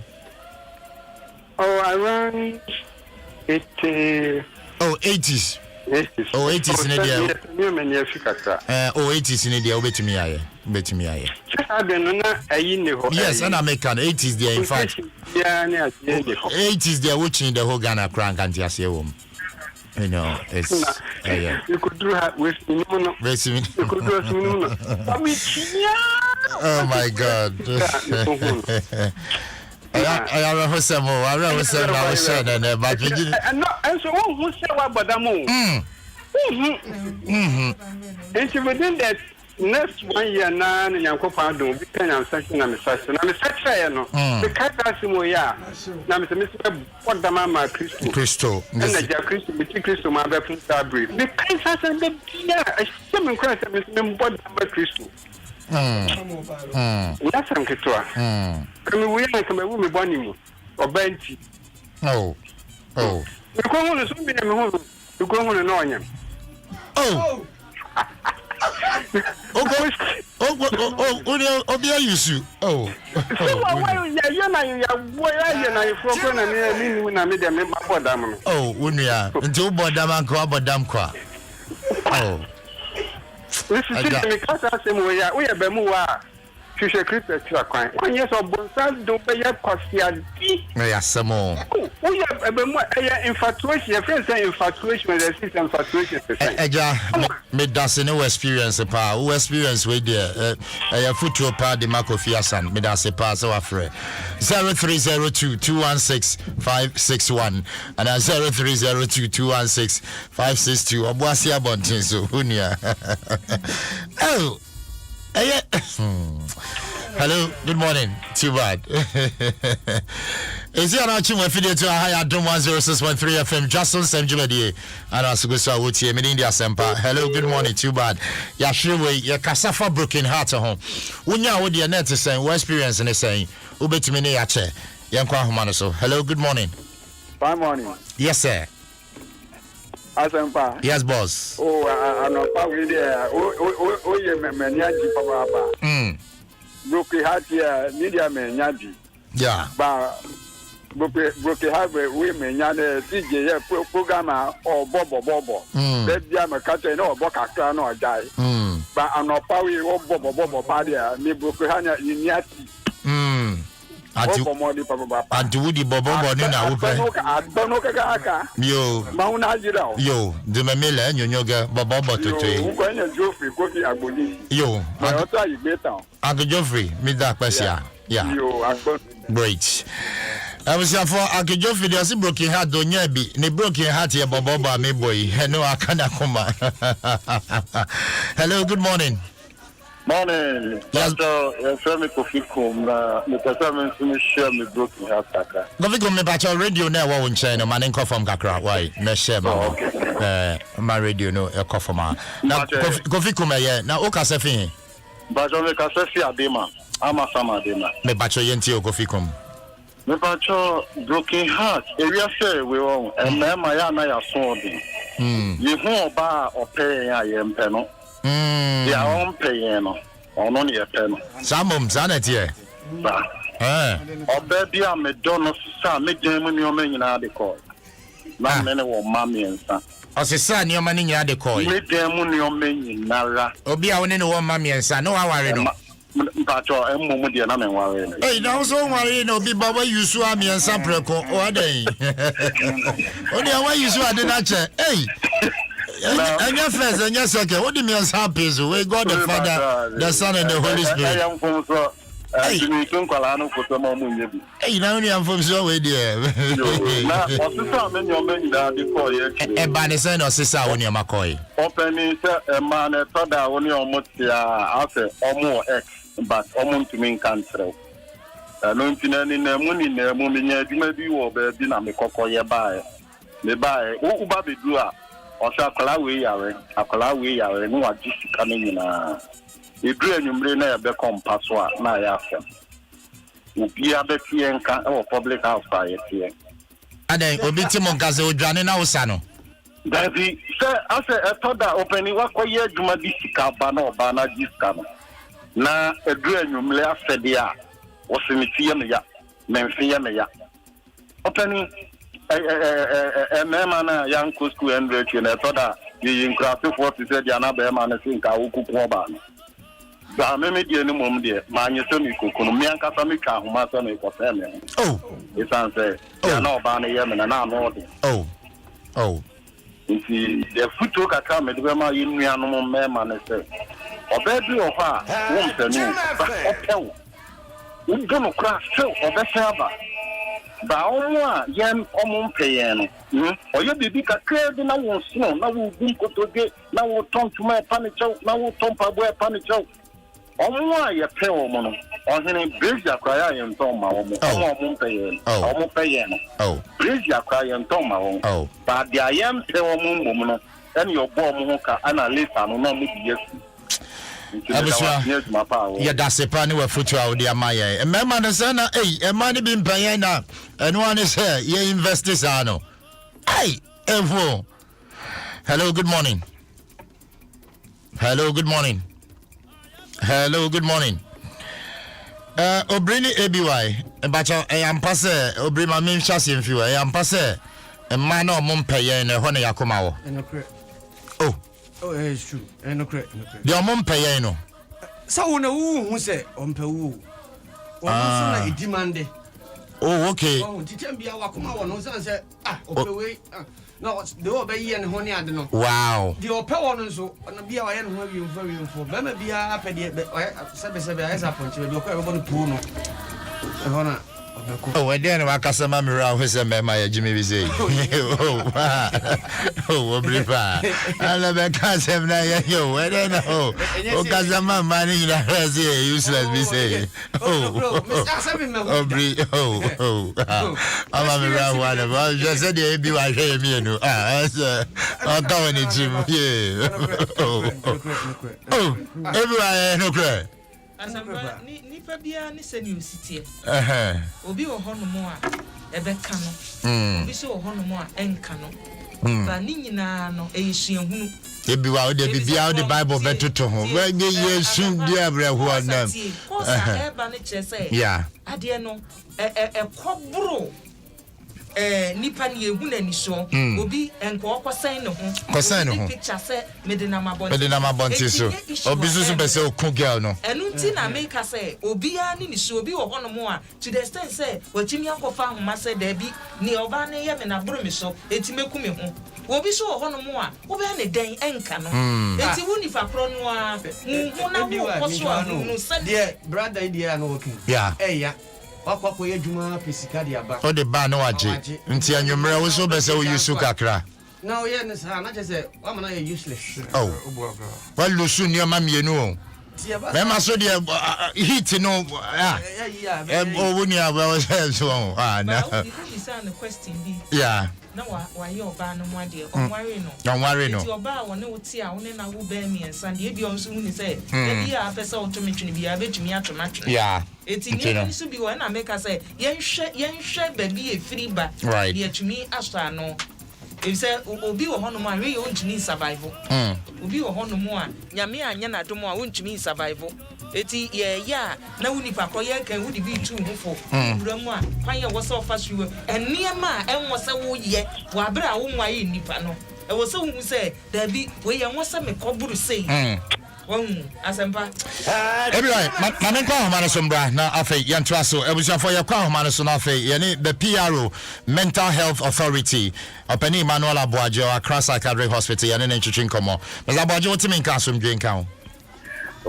around 80s 80s ne dia me me ne fikaka 80s ne dia obetumi aye na ayi ne ho yes and American 80s there in fact yeah ne aye ne ho 80s there watching the whole Ghana crank and ase wom you know it's yeah you could do have with me no you could do with me no oh my god I have a some more. I have some now. But no, and so who say what but and within that next 1 year na nyanko pardon bi kan am section na me section no the catasimu ya na me se podama ma Kristo na ja Kristo ma be fun sabri the kan section be bia se me kwan se me podama Kristo that's am ketwa kami we na kami we me boni mu obanti me ko hono so bi na me hono me ko hono na onyam Obi ayusu so why you na you for na me na me dem ba bodam no unia nti u bodam ko abodam kwa this is me kasa se mo ya we be mu wa hwehwe Kristo tira kwan onye so bonsan do be ya kwasiadi ya samo we be mu infatuation your friends say infatuation the system infatuation eja me dance no experience pa who experience we there ya futuo pa de makofia san me dance pa so afre 0302216561 and 0302216562 obuasi abontin so unia hello, good morning. Too bad. Is there an actual video to Adom 106.3 FM? Dwaso Nsem Jumedi. And also go so with you. India Sempa. Hello, good morning. Too bad. Ya shrewe ya kasafa broken heart home. Unya wo de net saying what experience and saying ubetimi ne ya che. Yankwa homa so. Hello, good morning. Fine morning. Yes, sir. Asempa. Yes, boss. I know we there. Ye menyaji papa. Broken heart here, media menyaji. Yeah. Ba broken heart we menyane DJ program or bobo. Baby am catch no boka kra no jai. Ba anopa we bobo padia me broken heart inyati. Anti wudi bobo ni na wupe. Adono kaka. Yo. Mauna jira. Yo, de memele nyonyoga bobo totoy. Uko nya Joffrey kofi agboni. Yo. Ma ota igbeta. Uncle Joffrey, me that question. Yeah. Yo, great. I was here for Uncle Joffrey, there's a broken heart, don't you be? Ne broken heart here, Boba, me boy. No, I can't come. Hello, good morning. Morning. Yes. Me Kofikum, me person me share me broken heart kaka. Kofikum me bacha radio na wa wonche no man nko from kakra. Why? Me share ma. My radio no e ko from. Na Kofikum ye na o ka se fin. Bacha me ka se fi adema. Ama sama adema. Me bacha yenti o Kofikum. Me bacha broken heart. Area say we won. E me ma ya na ya so odi. Ye hu oba ope ya ye mpe no. Ya on pay no. Ono ni epe no. Samum zanet ye. Ba. Obe bia me dono sa me dem ni o me nyina de call. Na me ne wo mami ensa. O se sa ni o mani nyina de call. Me dem ni o me nyina ra. Obi a woni ne wo mami ensa no aware no. Mpacho emu de na me ware no. Hey, na so ware no bi baba yusu ami ensa preko o adan. Oni awa yusu ade na che. Hey. And your first and your second, what do you mean happy? So we God the Father, the Son, and the Holy Spirit. Jimmy Kunkalano for some moment. Hey, now I'm from Zoe, dear. Now, also, many of men that before you. A banison or sister on your McCoy. Opening a man, a thought that only almost after or more X, but almost to mean cancer. Anointing in the moon in the moment, you may be over dynamic or you buy. They buy, who Baby Dua, or Shakalawi, and who are just coming in. If you bring a become password, now after. Be a better or public house by it. And then Obitimon Gazo Janina Osano. Daddy, sir, I said, I thought that opening was quite a Jumadisika Bano Bana Giscano. Now, a dream you may have said, yeah, was in the Fiamia, Memphia. Opening a man, young Cusco and Rich, and I thought that the incredible 40 said, Yana Beman, I think I will cook one. I may be any moment there. My son, Kukumian Casamika, who must make for family. Oh, it's answered. Oh, no, Barney Yemen, and I'm not. Oh. If the foot took a come at Rema in animal man, and said, or baby or her, won't tell you, but we don't crash so or the server. But all yen or paying. Or you be big a clear, then I won't snow. Now we'll be to get, now we'll turn to my panic out, now we'll turn to my panic out. Ọmọ ayẹ pẹ ọmọ no ọhene bridge akora yẹ ntọ ma ọmọ ọmọ pẹyẹ ọmọ pẹyẹ no bridge akora yẹ ntọ ma ọmọ baadi ayẹ mpẹ ọmọ mbọm no ẹni ọbọ ọmọ ho ka ana leta no na ọmọ bi yẹ su. Abusua yẹ dasepa ni wẹ futu a ọdi ama yẹ mmarima ne sẹ na ẹma ni bi mpanyẹ na ẹnu wa ni sẹ yẹ investi saa no ẹfo. Hello, good morning. Hello, good morning. Obrini ABY. Bacha, I am passe. Obri ma min chasi mfiwa. I am passe. A man or mumpay and a honey yakomao. Oh, it's true. And no credit. The mumpay no. So no who say on Peru. Or demanded. Oh, okay. Oh, did be our Kumao no say, okay. No, the obey and honey, I don't know. Wow. The opponent so and be our end where you very for them be a happy, but I said, as a punch, you're going to pull. Oh, I didn't want customer around with some my Jimmy Bizay. Oh, Brifa. I love a cousin. I don't know. Oh, Kazama money in a useless Bizay. I'm around one of us. Just said, you be like me. I'm going to Jim. Oh, everywhere, no credit. Asamba nipa bia ni se new city obi wo hono mo a ebeka no obi so wo hono mo a enka no ba ni nyina no eyesuahunu ebi wa de bibia the bible betoto ho we nye yesu dia bre ho na ko sa eba ne chese yeah ade no ekobro nipa ni ehu na ni so obi enko okosan ne ho picture say medina mabonti so obi susu bese okun girl no enu ti na make say obi ani ni so obi wo hono mo a to the extent say wachimi akofa homa say da bi ni oba ne ye me na bro mi so etimeku me ho obi so wo hono mo a obi ane den enka no eti woni fa kro no a hu na wo koso a no say dear brother idea no working yeah ya wakwa ye juma pesika dia ba o de ba na waje nti anwumre wo so be se wo yusu kakra now ye ne sa na je se wa mana ye useless wa lusu ni ma mienu o me ma so de heat no o woni aba so na you say an question bi yeah na wa ye oba no mo ade onware no ti oba won ne wuti a won na wo ba mi ensan de bi on so hu ni say e bi a pesa on to metwini bi a betumi atoma twene yeah eti ni so bi won na make say yenhwe ba bi e free ba de atumi aso no e say obi wo hono mo a we ye ontumi survive obi wo hono mo a nyame anya na dom a ontumi survive eti ya na wuni pakro ye kan wudi bi tu hufo wura mu a kwan ye wo so fa suwe eniema a enwo se wo ye wa bra wo nwa ye nipa no e wo se hu se da bi we ye nwo se me koburu sei asempa everyone mamen kwa homane sombra na afei yantoa so ebusuafo ye kwa homane so na afei ye ne the PRO Mental Health Authority opani Emmanuel Aboajo Accra Psychiatric Hospital ye ne ntwetwe nkomo na Aboajo otimi nka asomdwe nka ho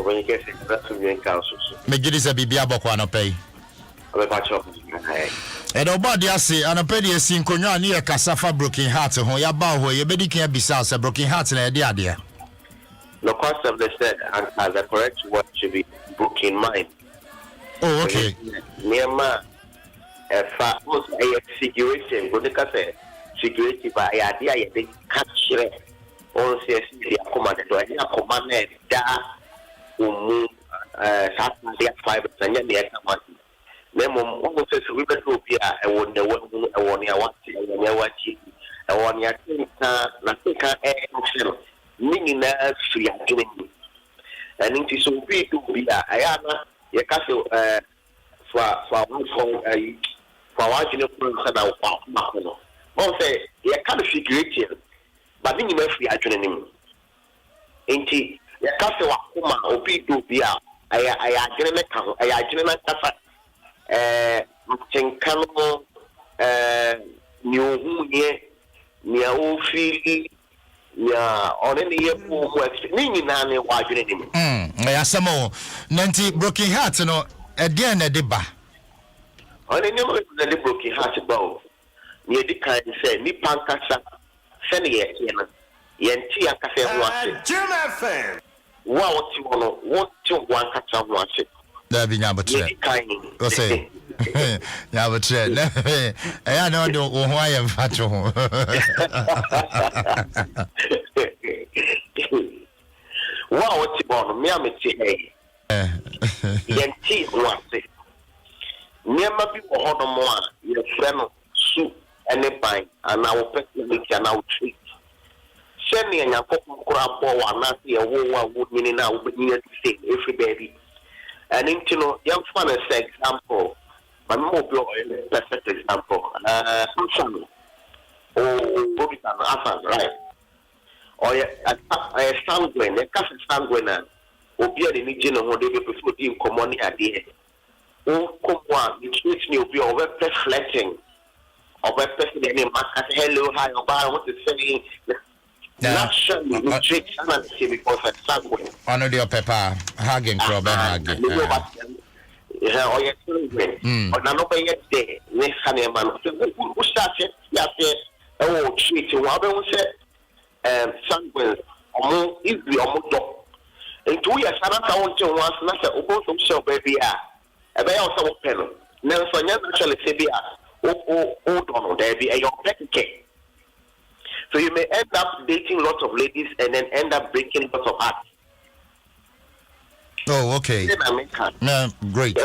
when you get that's when you council. Me gidi se bibia bokwa no pay. I'm about to. And obadi ase anapedi esi nkonwa ne kasafa broken heart ho ya ba ho ye bedi kan bisa se broken heart na de ade. No concept they said and the correct word should be broken mind. Oh, okay. Nema fa was a security go de ka say security ba ya dia ye de catch on say ya command do ya command da umu sa dia 5 tanya dia kama Nemo almost we better be a one the one I want ya watch ya watch I want ya na think nini na free agreement and it is so be to be ayana ya kaso for what you know na kwa no on say ya kind of figure but nini na free agreement enti ya kaso wa kuma obi do be aya agreement ka aya agreement ka Chenkano New Nia Ofi Nia on any year Nini Nani watching him. Asamo Nanti broken heart no again a deba. On any number of broken heart bow. Near the kind say Nipankasa Senia Yenti Akase Jim FM. What you want to one catch up watch it. There be number 2. Go say. Number 2. I know do why I'm fat. Wow, what you want? Me am say. Yenti want it. Never be on more. Your friend soup and a pint, and our person can now treat. Send me and your couple crab or not see a war would mean now, but near to say every baby. And you know, young fun as example, my mobile perfect example. Some Bobby Afan, right? Or a sanguine, a castle sanguine, or be a region of what they prefer in common idea. Oh, come on, it makes me be over reflecting of a person in a market. Hello, hi, about what is saying. Not sure you treat someone because of sanguine. Honor your pepper, hugging, hugging. Or your children, or nobody yet there. Next honey man, who started? Yes, oh, treat you. What we say, sanguine, or more easy or more dog. And 2 years, I don't want to once, not a open from show, baby. A bay also pen. Nelson, actually, say, oh, Donald, there be a young cake. So you may end up dating lots of ladies and then end up breaking lots of hearts. Oh, okay. No, great. I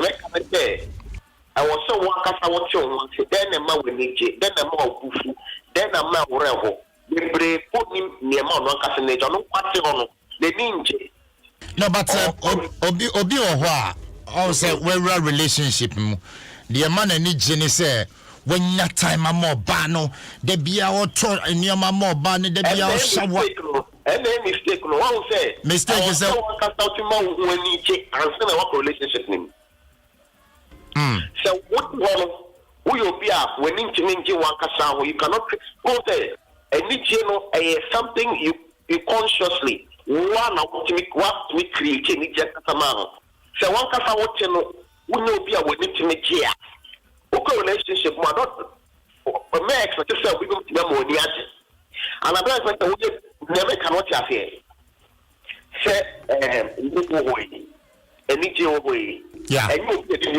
was so one I want you then a man will need you, then a more goofy, then a man will revel. They put him near Mount Cassinage on what the ninja. No, but Obi or what? Also, we're a relationship. The man and Jenny say. When that time I'm more bano, there be our tour and your more bano, there be our shower. And then mistake, no one say. Mistake is a when you check and send a relationship name. So, what one who you'll be up when you one castle, you cannot go there. And it's something you consciously one of what we create in each other. So, one castle, what you know, who will be a winning to make here. Okay, relationship, my daughter, my expectation we go to them more yet. And I'm not going to never cannot have here. Say, yeah. And you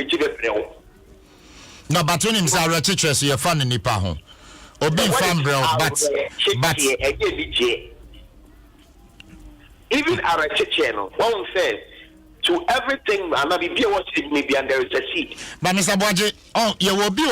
get no, but when him say teachers, you're fun in Nipa home. Or being fan, bro, but even our channel, one says. To everything, and I be watching maybe, and there is a seed. But Mr. Boji, oh, you will be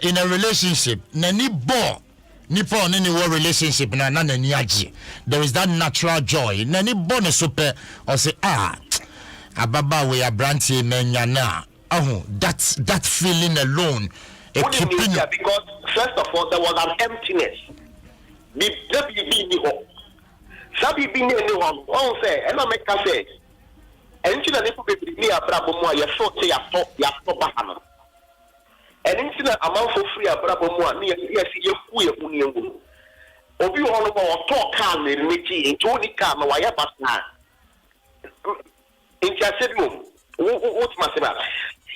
in a relationship. Nani bo, nipo nani wo relationship na nani niaji. There is that natural joy. Nani bo ne super or say ababa we are branty menyana. Oh, that feeling alone. What do you mean? Because first of all, there was an emptiness. Sabi be near anyone. Oh, say, and I make a say. And you know, people be near Brabomua, your foot, your Bahama. And instead of amount for free, Brabomua, near your queer Union. Obi all about talk calmly, Michi, in Tony Kama, Wayabasna. interceding. What must I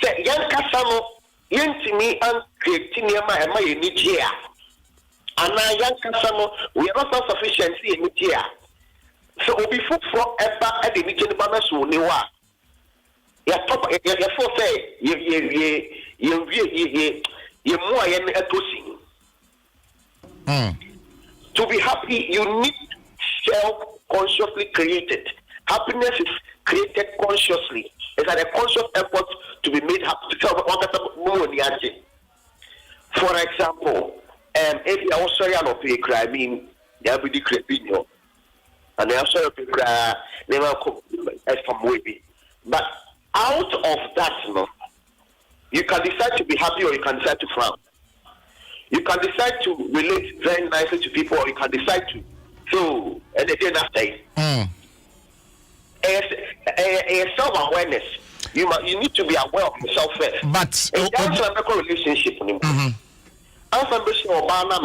say? Young Casano, Yentini, and creating my Nigeria. And now, young Casano, we are not sufficiency in Nigeria. So, we before ever at the Nigeria Banas who knew what. Ya top, ya for say, you more a tossing. To be happy, you need self-consciously created. Happiness is created consciously. It's a conscious effort to be made happy. For example, if you are sorry about pay cry, I mean, you have to declare video, and they are sorry about cry, never come from maybe. But out of that, you can decide to be happy or you can decide to frown. You can decide to relate very nicely to people, or you can decide to feel anything after. Self-awareness. You need to be aware of yourself first. But that's a relationship. I'm Obama,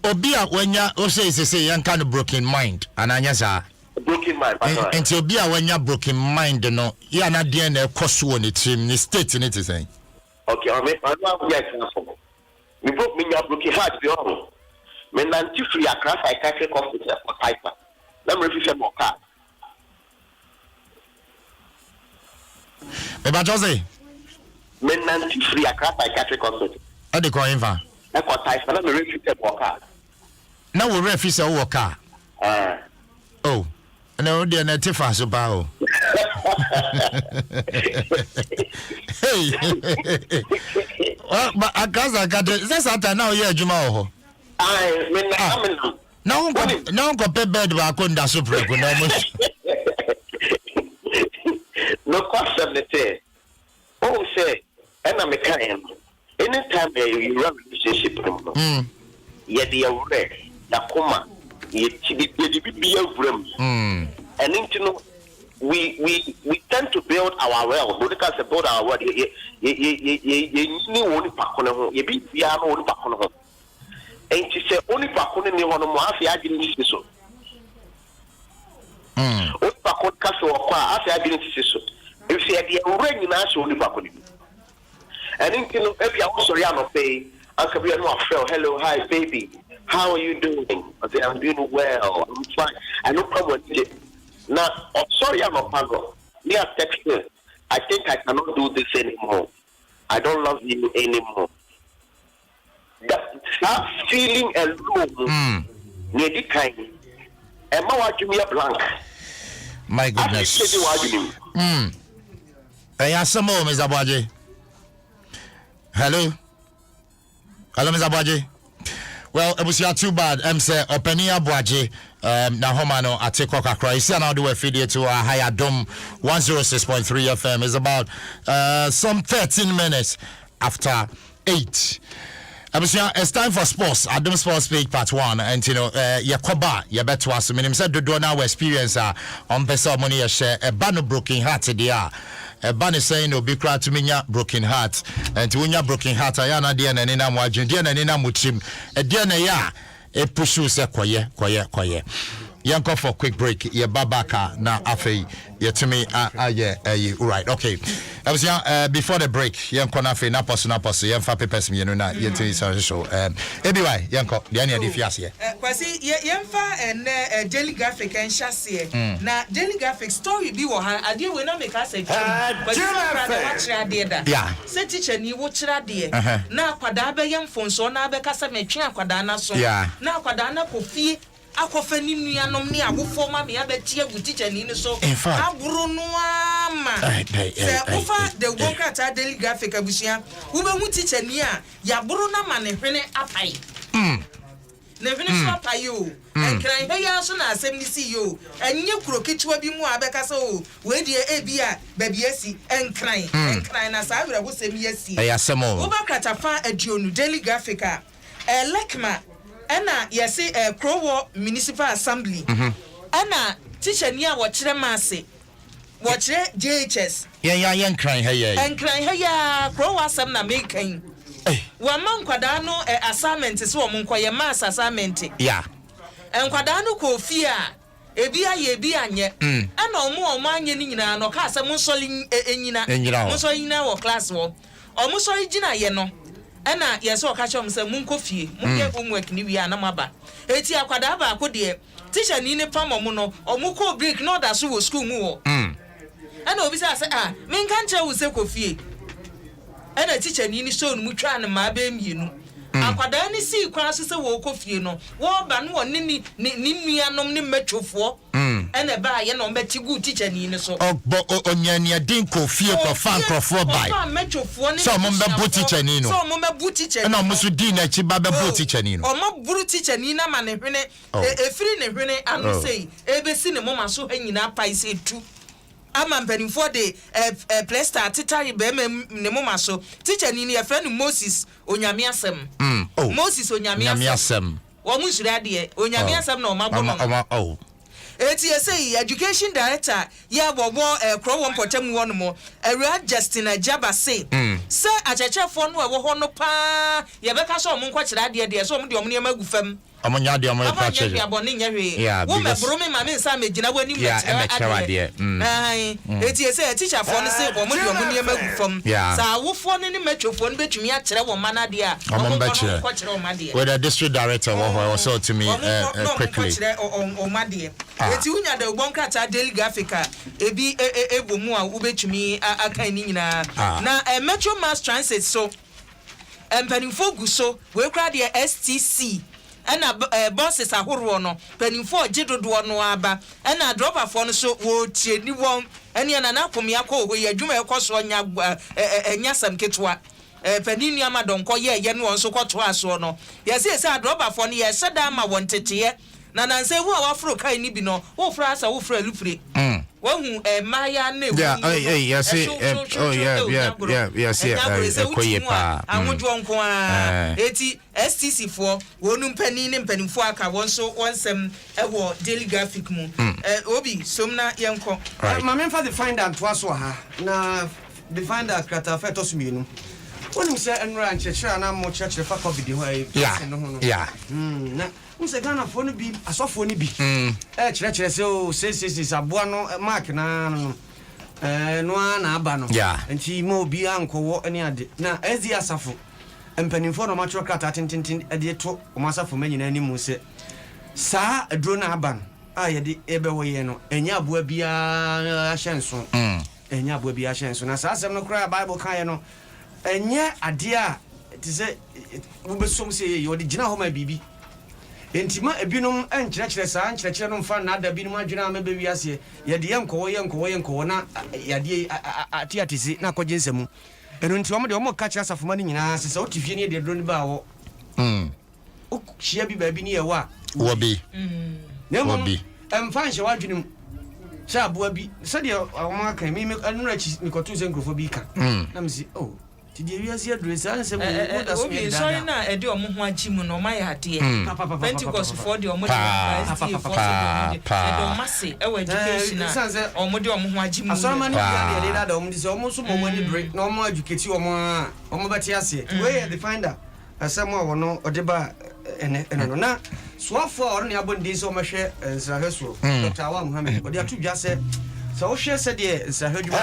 Obia when you say young kind of broken mind, and I broken mind. And to be when you're broken mind, you are not doing a cost on the team, the state in it is saying. Okay, I mean, we broke me up broken heart beyond. Men anti free a crash I can't take off with a typer. Let me refuse more car. But Jose, men anti free a crash I can't take off with. I declare him. I got typer. Let me refuse more car. Now we refuse a car. Oh, no, dear Natifa so bow. Hey, well, but I got it. That's after now, yeah, Jumo. I mean, no, go pay bed, but I couldn't have super. No question, they say. Oh, say, and I'm a kind. Anytime you run a relationship, yet the aware, Nakuma, yet be a room. And into no. We tend to build our wealth. Because to build our wealth, you only pack on home. You be only pack on home. And she said, only pack on the one of my didn't see so. Only pack on castle or car, I didn't see so. If she had the already national only pack on him. And then, if you are also pay, Uncle Biano, hello, hi, baby. How are you doing? I say, I'm doing well. I'm fine. I don't come with it. Now, sorry, I'm a panel. Me a texter. I think I cannot do this anymore. I don't love you anymore. That feeling alone, near the kind. Emma, what give me a blank? My goodness. Hey, some more, Mr. Abaji. Hello, Mr. Abaji. Well, it was too bad. Say Openia Abaji. Na homano ateko kakra isi na do we feed to a higher Adom 106.3 FM is about some 13 minutes after 8. It's time for sports. Adom Sports Page Part 1. And Yakoba, Yabeto us. Minim said do now experience on Pesa money share a ban broken heart there. A ban is saying no be cry to me broken heart. And to win your broken heart, Ayana dear and Nina Mwajin, dear and Nina Muchim, a dear ya. A push say quiet. Yanko for quick break. Ye babaka na afe. Ye to me right. Okay. I was before the break. Yanko na fe na posu. Yanfa papers me na ye to is show. Anyway, Yanko, the any diffias here. Kwasi Yanfa and daily graphic and chassis. Na daily graphic story bi wo ha ade we na make us a but you watch there. Yeah. Say teacher ni watch there. Na kwada be yamfon so na be kasa metwe akwada na so. Na akwada na kofie akofa ni nuanom ni abofo ma me abetie agu teacher ni so aburo no ama se ofa the worker daily graphic abusia wo be hu teacher ni a ya buro na ma ne hwene apai ne hwene so apai o enkran he ya so na asem ni si yo enye kuro kichwa bi mu abeka so we die ebia baby asi enkran na sa awra bo sem yasi e asemo wo ba kratafa aduonu daily graphic a lekma Ena yesi Krowo Municipal Assembly. Ena teacher ni a watchre masse. Watchre JHS. Yeah, crying here. And crying here Krowo Assembly na making. man kwada no assignment so mo nkoye mass assignment yeah enkwada no ko fie a ebi aye ebi anye ana omo anye ni nyina no ka se mo soli enyina mo soli nyina wo class wo omo soli gina ye no ana yeso o ka chom se mo nko fie mo ye homework ni wi ana maba eti akwada ba ko de teacher ni ne pam omo no omo ko break no da so wo school mu wo ana obi say me nka nche wo se ko fie ana teacher ni show no mu twa na ma ba mienu akwada ni si kwa so se wo ko fie no wo ba no ni nuanom ni metwofo ana ba ye no mbeti gu teacher ni so onyania din ko fie ko fan krofo bai so mo mbe teacher ni no so mo mbe teacher na mo so din na chi ba be teacher ni no o mo buru teacher ni na ma ne hwene efiri ne hwene anu sei ebesi ne mo ma so hanyina pai se tu ama mpanimfo de plaster titari be ne mo ma so teacher ni ye friend Moses onyame asem Moses onyame asem wo mu sura de onyame asem na o ma bono eti say education director ya bobo Crow Potem won mo area Justin Ajaba say achechefo no wo ho no pa ye beka so mo nkwa kira de so mo de omne ma gufam amanya de amanya pa chere ya boni nyahwe wo me bro me ma me sa me gina wani me ade eti say teacher for no say wo mo de omne ma gufam sa wofo ne matwofo no betumi a kire wo mana de a mo ba kire with the district director wo so to me quickly o ma de eti unya de bonkrata daily graphic ebi ebomu a ubetumi akan ni nyina na metro mass transit so empanimfo gu so we kra de STC ana buses ahoro no panimfo gidodo no aba ana dropper fo no so wo tieni won ene na nakomia ko ho ya dwuma ekoso nya sam ketwa paninu amadonko ye no so kwoto aso no yesi dropper fo no ye seda ma won teteye na nanse hu a wafro kai ni bi no wo fra asa wo fra lufre wo hu maya na koye pa anwojo nko a eti STC fo wonu mpani ne mpanimfo aka won so wonsem ewo daily graphic mu obi somna yenko ma me fa the finder to aso ha na the finder krata fa to sumienu wonu se enra nchechira na mo chechire fa covid ho ai na unse Ghana phone bi asofo ni bi kire se o se aboa no mark na no na aba no enti mo bi ankowo ene ade na ezi asafo empanimfo no matro kata tintintin ade to o masafo manyina ni mu se sa adro na aba no ye de ebe wo ye no enya aboa bia ahyenso enya aboa bia ahyenso na sa asem no kra Bible kan ye no enye ade a ti se wo besom se ye odi gina ho ma bibi entima ebinom enkyerɛkyerɛ saa nkyerɛkyerɛ no mfa na ada binom adwena ma be wiase ye de yenkowo na ye de atiatisi na akɔgye nsɛmu eno nti ɔmo de ɔmo ka kyerɛ asafoma no nyinaa sɛ sɛ wotifie ne de dro ne ba wo o hia bi ba bi ne ye wa wo bi ne mo emfa nhyɛ wadwenem sɛ aboa bi sɛ de ɔmo aka mi anura chi mikotu sɛ nkrofo bi ka na msi ti wiase adresa anse mo da so obi sorry na e de omo ho achi mu no ma ya de Pentecost for de omo de do mase e we education na omo de omo ho achi mu asoma ni ya de da omo de so omo so mo ni break na omo educate omo beti ase we the finder asemo a wono ode ba ene no na soafo a orne abonde so omo hwe nsraheso Dr. Awa Muhammad ode atu dwa se so wo hwe se de nsrahedwuma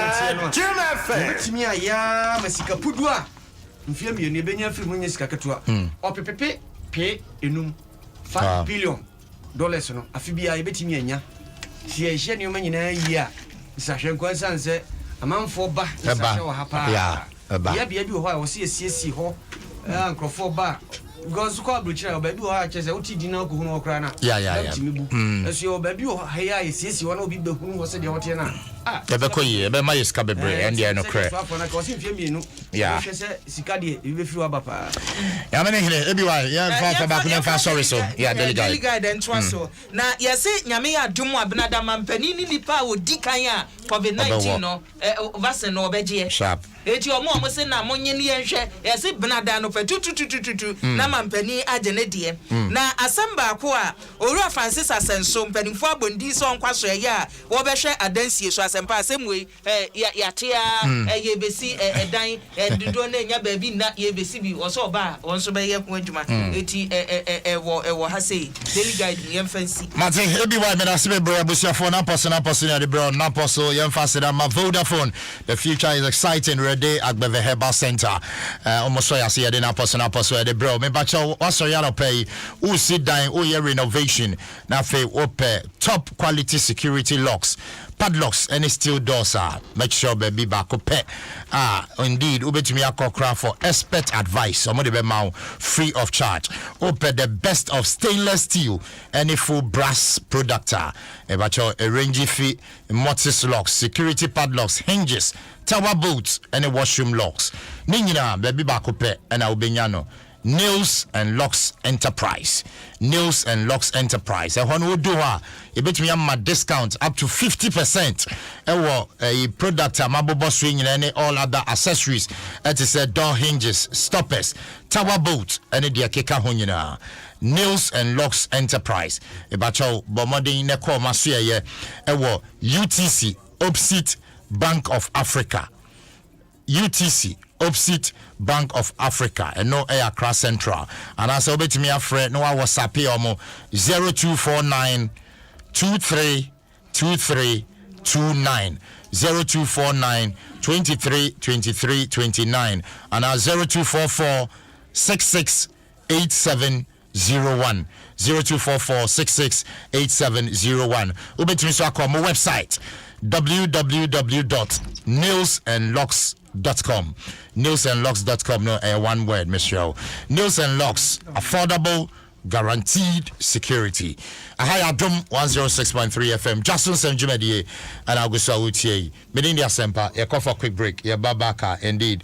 ntie no betimi aya masika pudu a mfie mienu ebenya afiri munye sika ketua opepepe pe enum $5 billion no afibia ebetimi anya hie ne oma nyina yi a nsrahwe nkwansan se amanfo ba nsrahwe wo hapa ya bia bi ho a wo se esiesi ho nkrofo ba because ko abruchira obabi ho a chese uti dina ko hunu okra na eso obabi ho haya esiesi ho na obi behunu ho se de hote na ebe koyi ebe ma yeska bebre and ya no cre so afọ na ko sin fie mienu hwese sika de ebe firi wa bapa ya mane hile ebi wa ya fa back na fa sorry so ya daily guide and so na yesi nyame ya dumu abinada mampani ni nipa odi kan a COVID-19 no vaccine no obeje sharp eti omo se na monye ne yenhwe yesi benada no fa tututututu na mampani agene de na asamba ko a Owura Francis Asenso mpanimfo abondi so nkwaso ya wo behwe adansie so asempa asemwe yatea yebesi edan dodo na nya baabi na yebesi bi oso ba wonso be ye ko adwuma eti ewo ha sei daily guide yemfansi mate ebi wa me na se be bro abusiafo na person the bro na poso yemfase da ma Vodafone. The future is exciting. Ready Agbeve Herbal Center almost so ya see na person the bro me bacha waso ya no pay who sit down who year renovation na fe ope top quality security locks, padlocks, any steel doors make sure baby back up indeed ubetumi akokra for expert advice somebody be mau free of charge. Open the best of stainless steel, any full brass product a range fee mortise locks, security padlocks, hinges, tower bolts, any washroom locks. Ningina baby back up and ubenyano Nails and Locks Enterprise. Nails and Locks Enterprise. And when we do you bet me a discount up to 50%. A product mabobo swing and any all other accessories. That is door hinges, stoppers, tower bolt, and the keka honina. Nails and Locks Enterprise. A bacho bomodin neko masuya ye. UTC opposite Bank of Africa. UTC opposite Bank of Africa and no air cross central and as obey me a friend no WhatsApp omo 0249 232329 0249 232329 and 0244 668701 0244 668701 obey me so akọ my website www.nailsandlocks.com. Nailsandlocks.com, no, one word, Mr. Nails and Locks, affordable, guaranteed security. Ahaya Adom 106.3 FM. Dwaso Nsem Jumedie and Augusto Awutie. Medin dia sempa. Ya call for quick break. Ya babaka indeed.